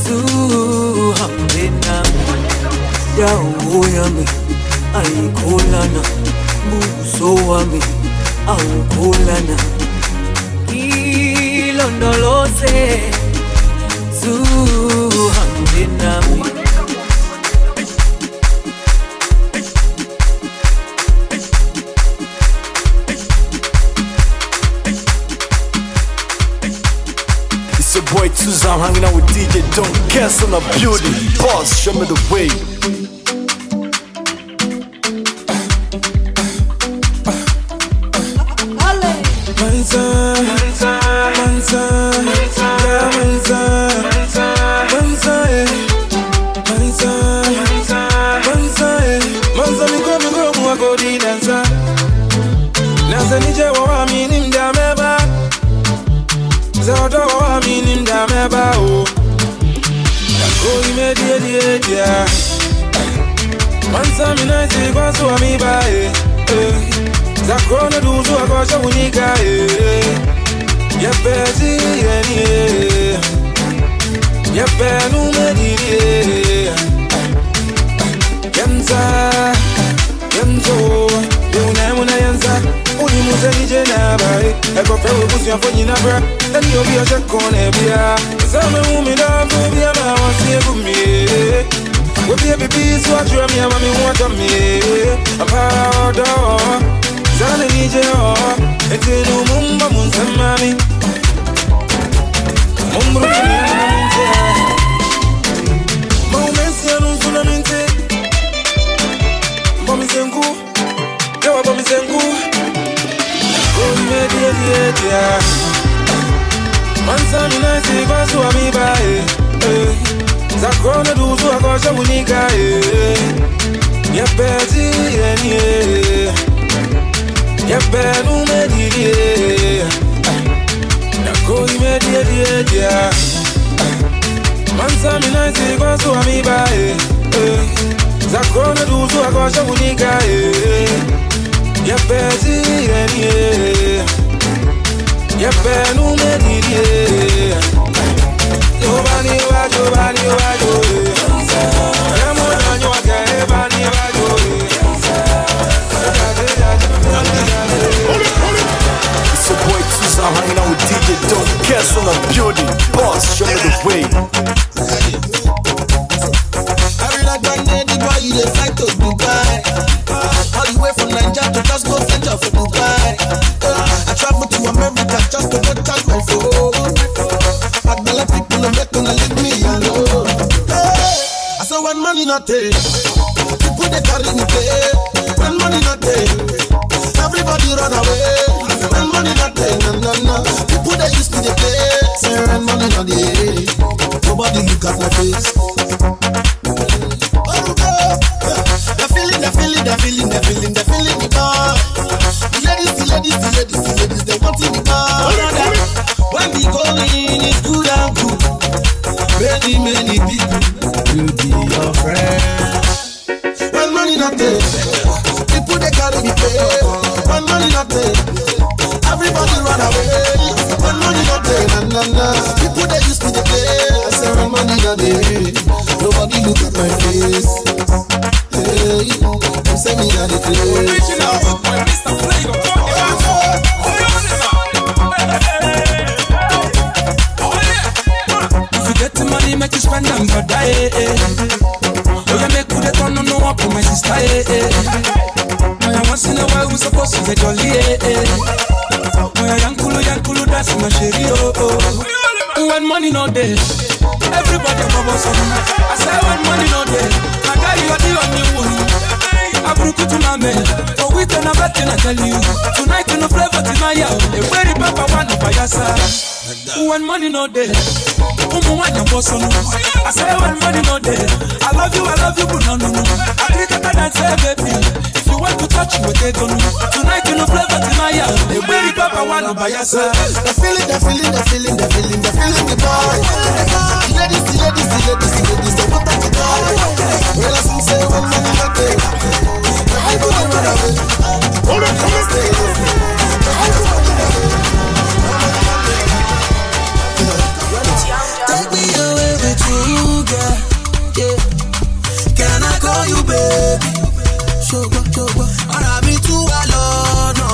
zuhambe nami dawo yami ayikholana buso wami awukholana ilondoloze zuhambe nami. It's your boy Tuza, I'm hanging out with DJ Don't Cares on the building. Boss, show me the way. Mansa mina zikwa so mi bae Zakona duzu akosha unika Yepezi yeni Yepenu mediri Yemza Yemzo Yuna yanza Uni muze nije na bae Eko fewe busi ya fonyi na bra Tani yobi ya shakone bia Zame umida fubia ma wasiye kumie we be a baby, so I dream me, I'm want to me. I'm proud of Zana nije, it's in Mumba Munsamami. Mumba Munsamami. Moments, you know, Sunaminte. Bomizengu, Yawa Bomizengu. Oh, media. Mansami nice, Basu Amiba. Zakona duzu akosha unika Yepezi yeni Yepenu mediri Nakoi mediri Mansa mina zikwa so amiba Zakona duzu akosha unika It's your boy Tucson hanging out with DJ Don't Cancel the building. Boss, show me the way. Every night one day the boy you dey fly to Dubai. All the way from Nigeria to Glasgow, Central for Dubai. I travel to America just to go charge my phone. Magdala people no make gonna leave me alone. I saw when money not take, people they carry me play. When money not take, everybody run away. When money not take, no. People they used to the play. Say when money not take, nobody look at my face. They're feeling the bar. The ladies, they want in the bar. When we go in, it's good and good. Many people will be your friends. When money not there, people they carry me pay. When money not there, everybody run away. When money not there, na. People they used to the play. I say when money not there, nobody look at my face. Hey, you say me a the place. Original, Mr. Flavor. If you get the money, make you spend them for die. Oh, you make good turn no up for my sister. Once in a while we supposed to get jolly. Yankulu, that's my sherry. When money no day, everybody bubbles on. I say when money no day, I got you on you. I broke to my man, but we turn a back and I tell you. Tonight in the flavor to my yard, a very papa one by your side. When money no day, I say when money no day, I love you, but no. I think I can say baby, if you want to touch you, take on. Tonight in the flavor to my yard, a very papa one by your side. They're feeling the boy. Ladies, they want that to die. Well, I say when money no day, I go to run away. Hold on, take me away with you, girl. Yeah. Can I call you baby? Sugar. Or me too alone, no.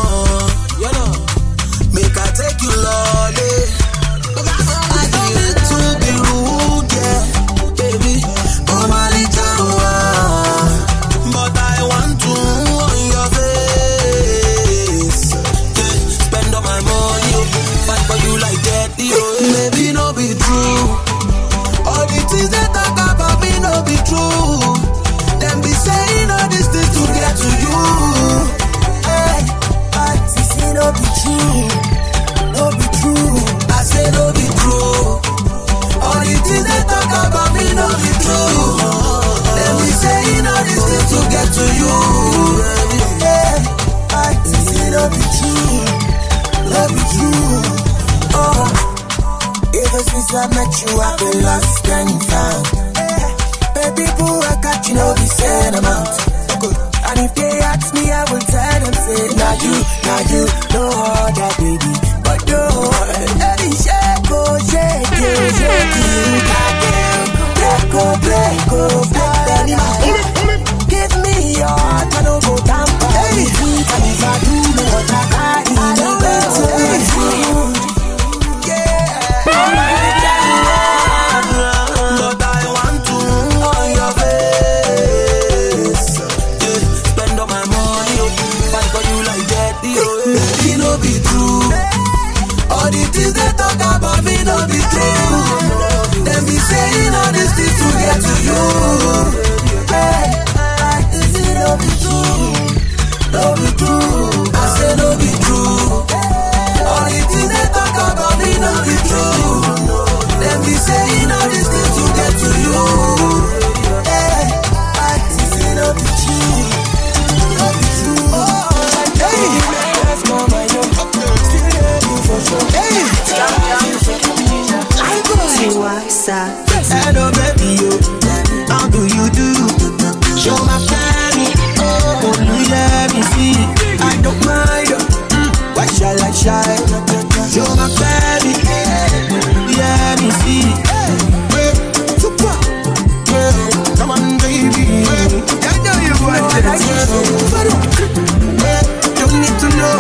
Make I take you lolly. I don't mean to be rude, yeah, baby. Oh my little one, but I want to on your face. Yeah. Spend all my money, fight for you like that, maybe no be true. All the things they talk about me no be true. Them be saying all these things to get to you. Hey, I no be true. No be true. I say no be true. All the things they talk about me no be true. Them be saying all these things to get to you. Hey, I no be true. No be true. Oh. Ever since I met you, I've been lost and found. Baby boo, I got you know the same amount. And if they ask me, I will tell them, say, now you, no other baby. But no, hey, shake, give me your heart, I don't go down. Hey, and if I do, no other guy, I don't go to but I want to on your face. Yeah. Spend all my money, fight for you like that. It no be true. All the things they talk about me no be true. Them be saying all these things to get to you. Hey, it no be true. No be true. I say no be true. All the things they talk about me no be true. Them be saying all these things to get to you. Hey, it no be true. No be true. Hey, that's more my love. Still there for sure. Hey, I go see what's up. Hello baby, how do you do? Show my family, oh, you let me see. I You're my baby, yeah, me see. Super, come on, baby. I know you want it. Don't need to know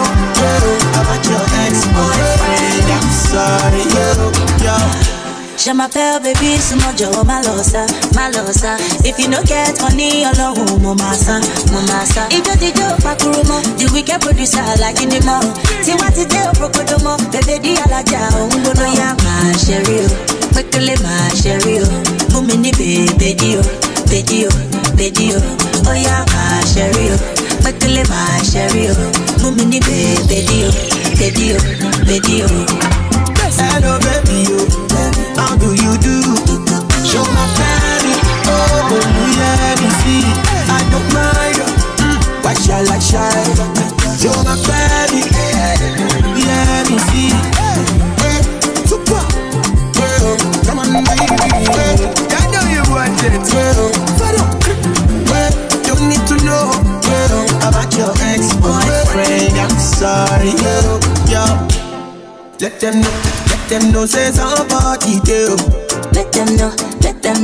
about your ex-boyfriend. I'm sorry, yo. Je m'appelle baby, c'est mon Joe, malosa. If you no get money, alone, mama. If you did your pakurumo, the wicked producer like in the mall. See what it do, prokodomo, baby, di alaja, ungono ya ma sherry, quickly ma sherry, mumini baby, oh ya ma sherry, quickly ma sherry, mumini baby. Hello baby, how do you do? Show my family, oh let me see. I don't mind, why shall I shine? Show my family, let me see. Super, come on baby, I know you want it. Don't need to know about your ex-boyfriend. I'm sorry, yo. Let them know say somebody do. Let them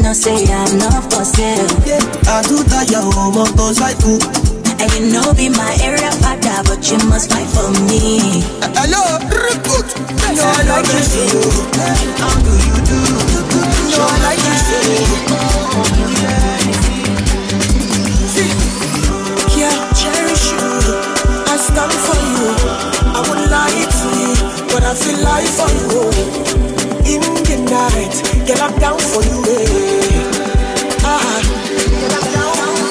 know say I'm not for sale. Yeah, I do that your motorcycle. And you know be my area father, but you must fight for me. Hello, good. No, I like you feel. How do you do? No, I like you feel. Yeah, cherish you. I stand for you. I wouldn't lie to you, but I feel like for you. In the night, get up down for you.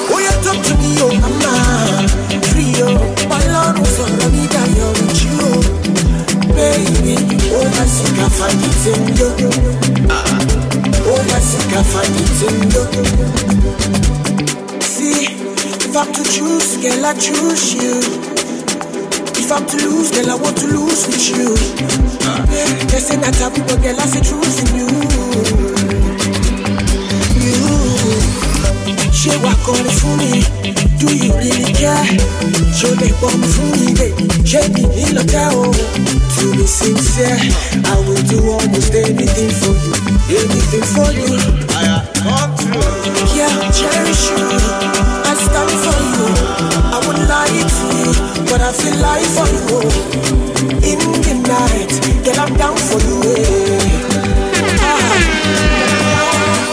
Oh, you talk to me, oh mama. Free, oh, my Lord was on me that you're with you. Baby, oh, my sick, I find it in you. Oh, my sick, I find it in you. See, if I'm to choose, girl, I choose you. If I'm to lose, girl, I want to lose with you. They say not taboo, but girl, I see truth in you. She walk on it for me. Do you really care? Show me bomb for me, baby. She be in the town. To be sincere, I will do almost anything for you. Anything for you. Yeah, cherish you. I stand for you. I wouldn't lie to you, but I feel like for you. In the night, get up down for you.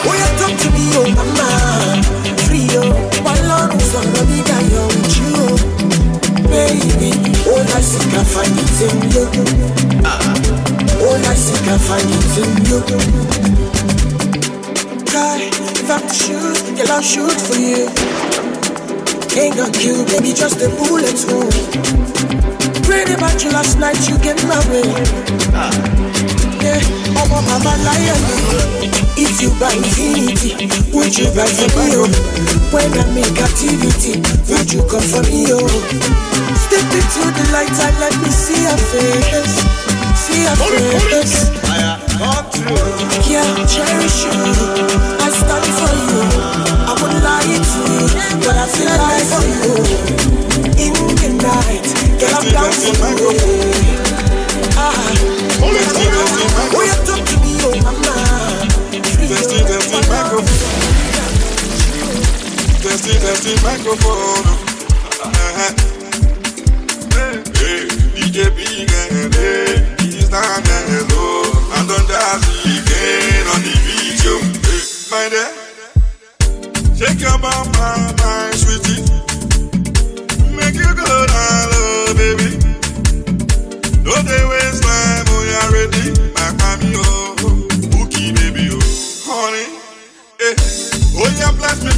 Oh, you talk to me, oh mama. Free, oh, my Lord was on me that you're with you. Baby, all I seek I find it in you. All I seek I find it in you. God, if I have to shoot, girl, I'll shoot for you. Ain't gonna kill, baby, just a bullet wound. Prayed about you last night, you get married. Yeah, I'm a mama lion. If you buy infinity, would you buy for me? Oh? When I make activity, would you come for me? Oh? Step into the light and let me see your face. See your face. Yeah, cherish you. I stand for you. I wouldn't lie to you, but I feel like for you. In the night, get up down for you. Oh, you talk to me, oh mama. Testing microphone. Hey, DJ Big and he's down there low. And on that again on the video. My dear, shake your bum, my sweetie. Make you go down low, baby. Don't they waste time when you're ready. My cameo, bookie, baby, oh, honey. Oh, yeah, bless me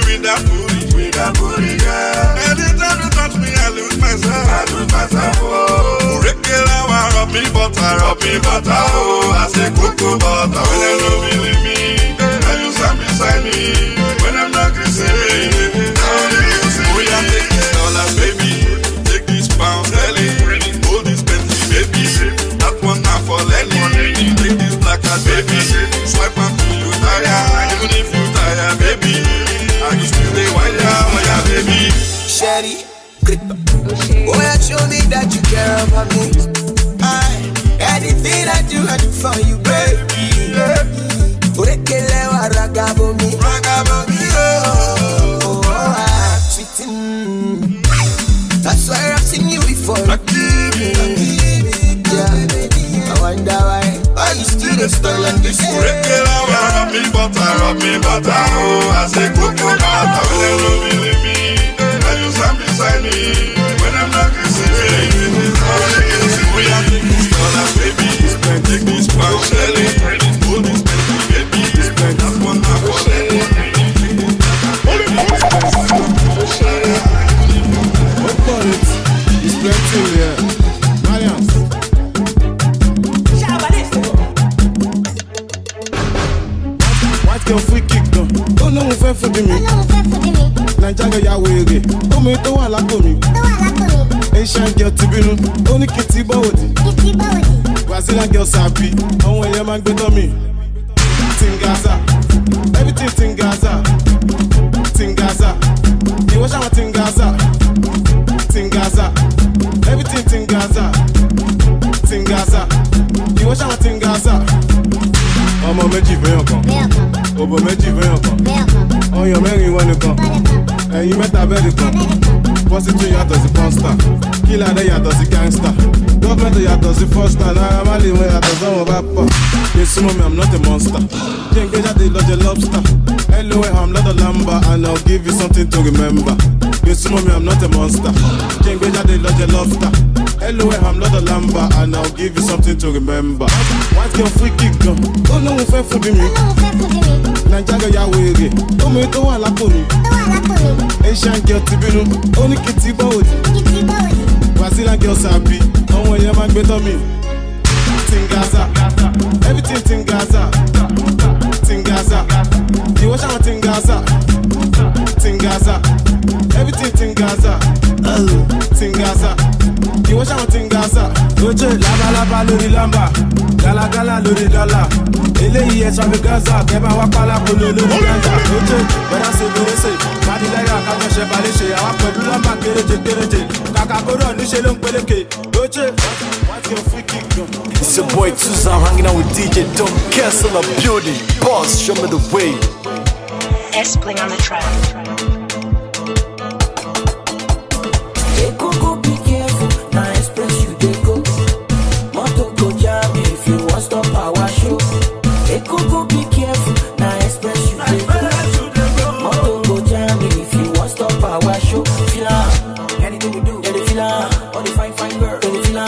with that booty, girl. Anytime you touch me, I lose myself, oh. Regular one, rub me butter, oh. I say cocoa butter, when you don't believe me, and you stand beside me, when I'm not kissing, oh, yeah, take this dollars, baby, take this pounds, Ellie, hold this Bentley, baby, that one now for Lenny, take this black card, baby, swipe and feel you tired, even if you tired, baby, I can still stay white down, yeah, baby. Sherry, oh, yeah, show me that you care about me. for you, baby. Orekelewa ragabomi, oh, sweetin'. That's why I've seen you before. Yeah, I wonder why you still the style and this. Orekelewa rub me butter, oh, I say cocoa butter, love me. And you stand beside me when I'm not listening. We are taking dollars, baby. Take this pound, Shelly. Hold this baby. That's one half for Shelly. What about it? It's plenty there. Mariam. White girl free kick though. Oh no, fair for me. Nigeria ya wege. Oh me to wala komi. Asian girl tibinu. Only kitty body. Brazilian girl sabi. Oh when you man better me. Tingaza. Everything Tingaza. Tingaza. You watch out Tingaza. Tingaza. Everything Tingaza. Tingaza. You watch out Tingaza. Ọmọ méjì fẹ́yàn kan. Òbò méjì fẹ́yàn kan. Ọyàn mẹ́rin wọ́n nìkan. Ẹ̀yin mẹ́ta bẹ́ẹ̀dì kan. Pọ́sítù yàtọ̀ sí pọ́nstà. Kílàdé yàtọ̀ sí gángstà. Gọ́ọ̀mẹ̀ntì yàtọ̀ sí fọ́stà. Náírà má lè wọ́n yàtọ̀ sọ́wọ́n bá pọ̀. They súnmọ́ mi, I'm not a monster. Jẹ́ ń gbé jáde lọ́jọ́ lobster. Hello, I'm not a lamba and I'll give you something to remember. They súnmọ́ mi, I'm not a monster. Jẹ́ ń gbé jáde lọ́jọ́ lobster. Hello, I'm not a lamba and I'll give you something to remember. White girl free kick gun. Oh no, fẹ́ fún bí mi. Nigeria ya wèrè. Ó mi tó wà lápò mi. Asian girl ti bínú. Ó ní kìtì bọ́ọ̀dì. Brazilian girl sabi. Àwọn èèyàn máa ń gbé tọ́ mi. Tingaza. Everything Tingaza. Tingaza. You watch out Tingaza. Tingaza. Everything Tingaza. Tingaza. You watch out Tingaza. Oje labalaba lórí lamba. Galagala lórí dọ́là. Eléyìí extravaganza. Kẹ́bà wá pálákolo lórí ganja. Oje bẹ́rẹ̀ ṣe bẹ́rẹ̀ ṣe. Mádìlẹ́yà kájọṣẹ́ balẹ̀ ṣe. Àwa pẹ̀lú lamba kéréje. Kàkà kóró níṣẹ́ ló ń peléke. Oje what's your free kick gun? It's your boy Tuzan hanging out with DJ Don't Castle of Beauty. Boss, show me the way. S-Pling on the track. Be careful, now express you they go. Moto go jam if you want stop our show. Go be careful, now express you they go. Moto go jam if you want stop our show. Fila, anything we do, get the fila. All the fine girl, get the fila.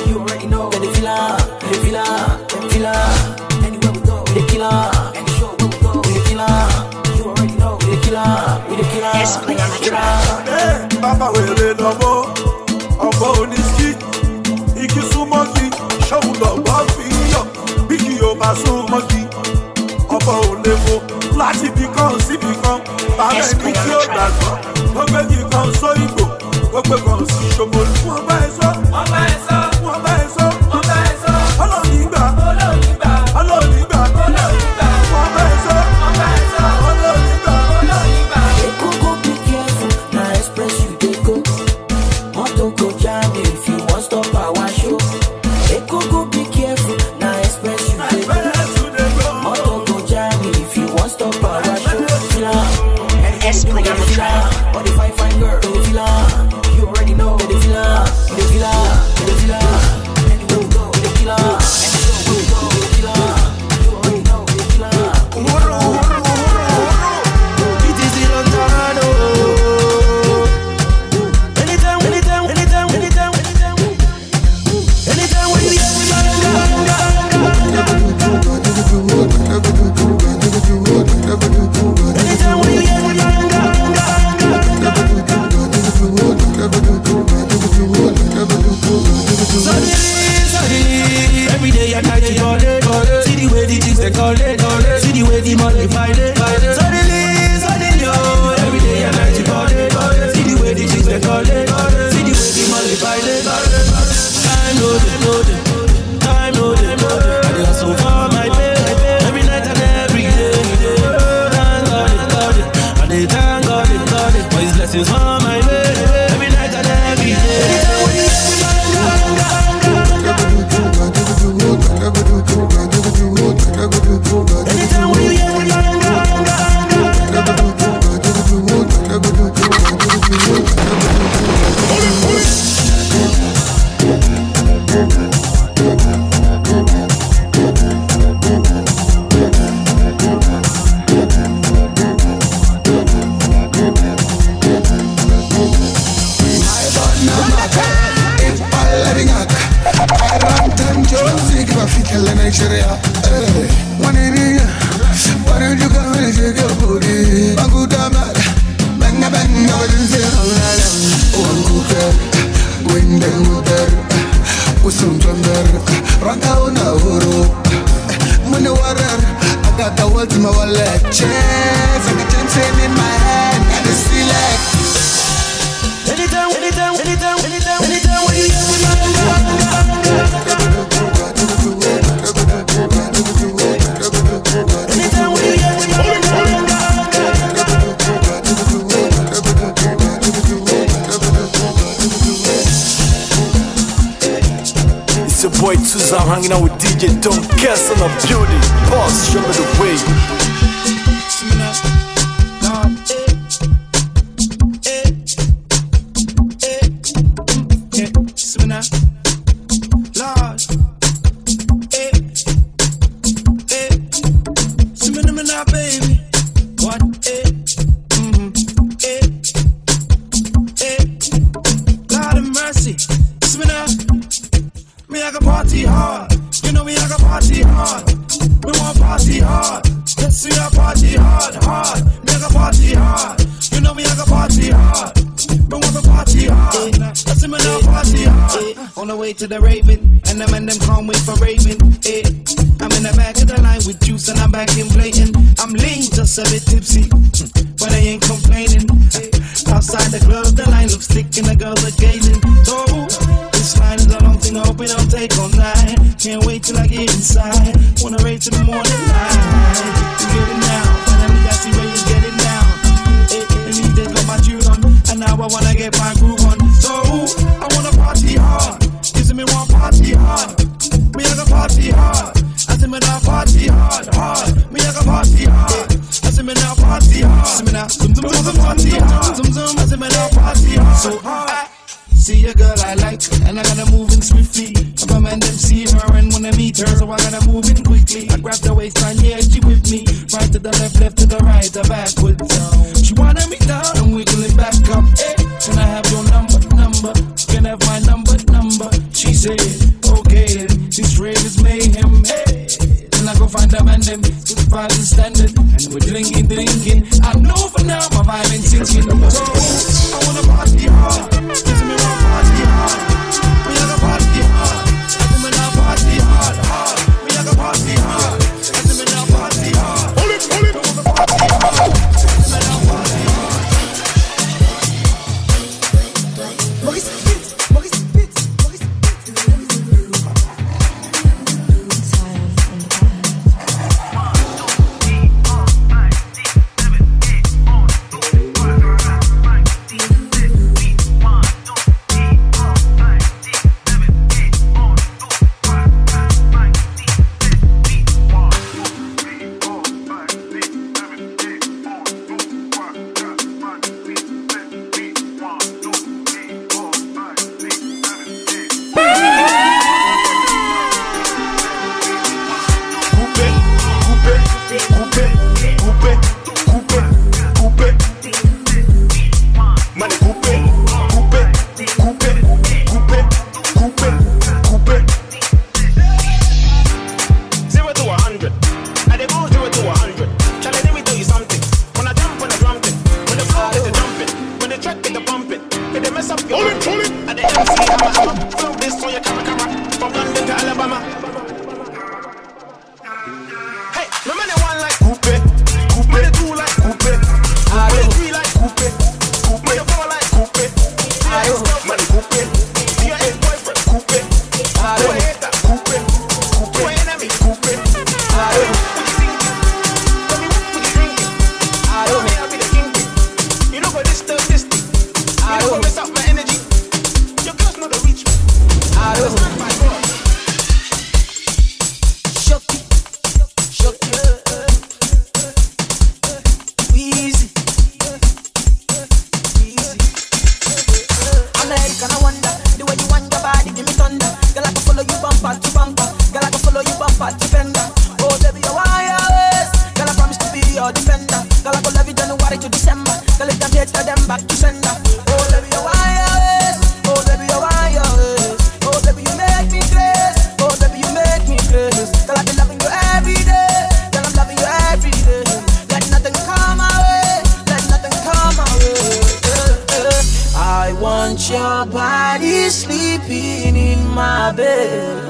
You already know, get the fila, Anywhere we go, we the killer. Any show where we go, we the killer. You already know, we the killer. S-Pling on the track. Baba wele nobo, ọ̀pọ̀ oníṣkì, igi súnmọ́kì, ṣọ́wùlọ̀ bọ́ fi yọ̀, bí kì yóò bá súnmọ́kì, ọ̀pọ̀ òlefo, láti bí kan síbi kan, bàbá ẹni tí ó gbàgbọ́, ó gbé kí kan só ìgbò, ó gbé kan sí ṣòmolú. Wọ́n bá ẹ sọ, ọlọ́ọ̀ni gbà, ọlọ́ọ̀ni gbà, wọ́n bá ẹ sọ, ọlọ́ọ̀ni gbà. Be careful, now express you they go. Moto go jam if you want stop our show. Go be careful, now express you they go. Moto go jam if you want stop our show. Fila, S-Pling on the track. all the fine girl, the fila. You already know, the fila. Anywhere we go, the killer. Anywhere we go, the killer. You already know, the killer. It is the Lantano. Anytime when you hear Suddenly, every day and night you call it. See the way the chicks they call it. See the way the money find it. Suddenly, oh, every day and night you call it. See the way the chicks they call it. See the way the money find it. Time loaded. I do hustle for my pay. Every night and every day. Thank God it. I dey thank God it. For His blessings on my way. Every night and every day. killer Nigeria. One in why don't you come and shake your booty? Banguda mad, banga banga, what is it? One cooker, wind and water, with some thunder, Raka on a horo. Money water, I got the world in my wallet. Chance, I got champagne in my hand, and it's select. Anytime when you hear me, it's your boy Tuza, I'm hanging out with DJ Don't Guess on the beauty. Boss, show me the way. To the Raven, and the men them can't wait for Raven. I'm in the back of the line with juice and I'm back in blatant. I'm lean, just a bit tipsy, but I ain't complaining. Outside the club, the line looks thick and the girls are gazing. So this line is a long thing, I hope it don't take all night. Can't wait till I get inside. Wanna rage till the morning light. You get it now, finally I see where you get it now. And you just got my tune on, and now I wanna get my groove on. So I wanna party hard. Me want party hard, me I go party hard. I say me now party hard. Me I go party hard. I say me now party hard. See me now, zoom party hard. I say me now party hard. So hard. See a girl I like, and I gotta move in swiftly. If a man them see her and wanna meet her, so I gotta move in quickly. I grab the waistline, yeah, she with me. Right to the left to the right, the backwards. She wanna me down and wiggle it back up. Can I have your number? Can I have my number? She said, okay, this rave is mayhem. Hey, then I go find them and them, to the price is standard. And we're drinking. I know for now my vibe ain't sinking. So I wanna party hard. Give me one party hard. We gotta party hard. I think me now party hard. We gotta party hard. I think me now party hard. Hold it. Party hard. Me now party hard. bumper to bumper. Girl, I can follow you bumper to fender. Oh, baby, you're wine. my bed.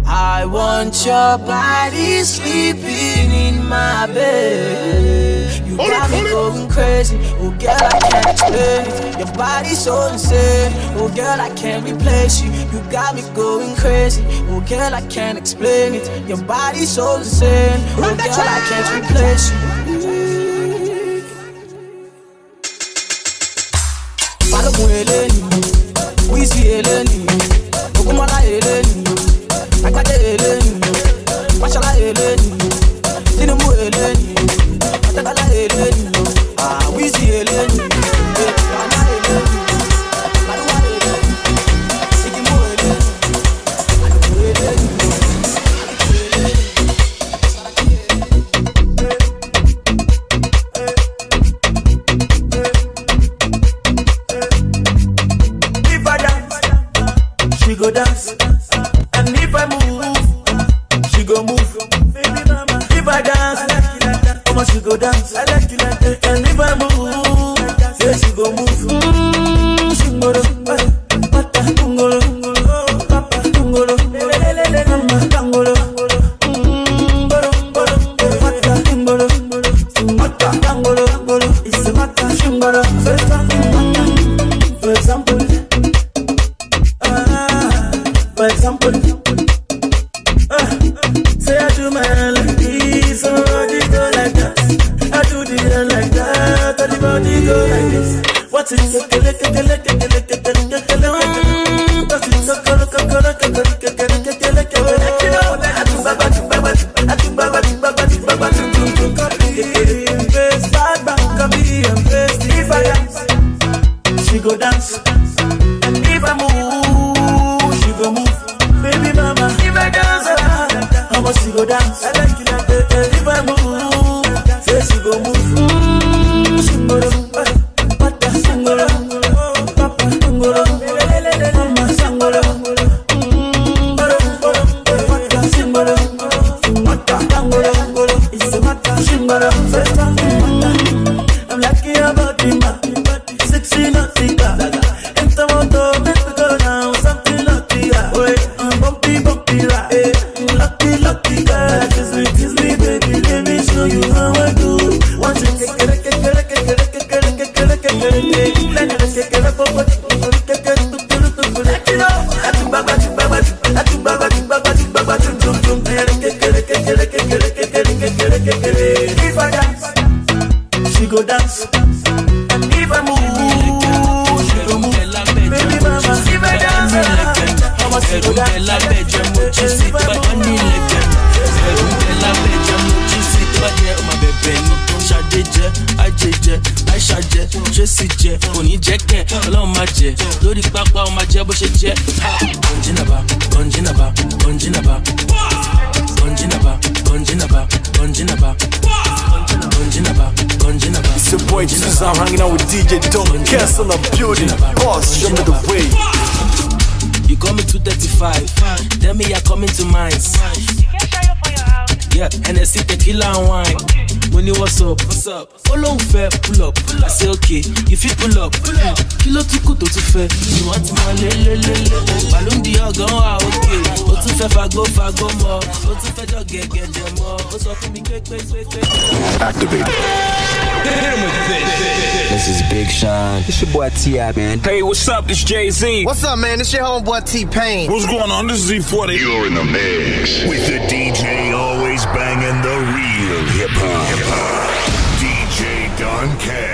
I want your body sleeping in my bed. You got me going crazy, oh girl, I can't explain it. Your body's so insane, oh girl, I can't replace you. You got me going crazy, oh girl, I can't explain it. Your body's so insane, oh girl, I can't replace you. Balogun eleni, Wizzy eleni, Ogunmola eleni, Agbade eleni, Fashola eleni, Tinubu eleni, Atabala eleni, Wizzy eleni, Bana eleni, Baluwa eleni, Sigimo eleni, Adubu eleni. If I dance, she go dance, and if I move, she go move. If I dance, Mama she go dance, and if I move, yeah she go move. She go dance, pata tungolo, papa tungolo, mama tungolo, pata tungolo, pata tungolo, it's a mata shingolo. For example, say I do my like this, so body go like that. I do the hair like that, the body go like this. What's it? If I dance, she go dance. And if I move, she go move. Baby mama, if I dance, how much she go dance? And if I move, say she go move. She go dance, pata sangolo, papa sangolo, mama sangolo, pata sangolo, mata sangolo, it's a mata sangolo. I'm lucky about the man, sexy naughty. Lucky girl, kiss me, baby, let me show you how I do. Once you if I dance, she go dance, and if I move, she go move. Baby mama, if I dance, how much she go Tracy jẹ, òní jẹ́ kẹ́, ọlọ́run máa jẹ, lórí pápá ó máa jẹ́ bó ṣe jẹ́. Gọ̀njínàbà, gọ̀njínàbà, gọ̀njínàbà, gọ̀njínàbà, gọ̀njínàbà, gọ̀njínàbà, gọ̀njínàbà, gọ̀njínàbà. It's your boy Jesus, I'm hanging out with DJ Don't Cass on the building. Boss, show me the way. You call me 235, tell me you're coming to mines. Yeah, and I see tequila and wine. When you what's up? Follow fair, pull up. I say okay, you fit pull up. Kilo too good to fair. You want my le. Balloon the organ, okay. O too fair, fago more. O too fair, just get them more. O so for me, quick. Activate. This is Big Sean. This your boy T.I., man. Hey, what's up? This Jay-Z. What's up, man? This your homeboy T-Pain. What's going on? This is Z40. You're in the mix with the DJ always banging the real hip-hop. DJ Don Cass.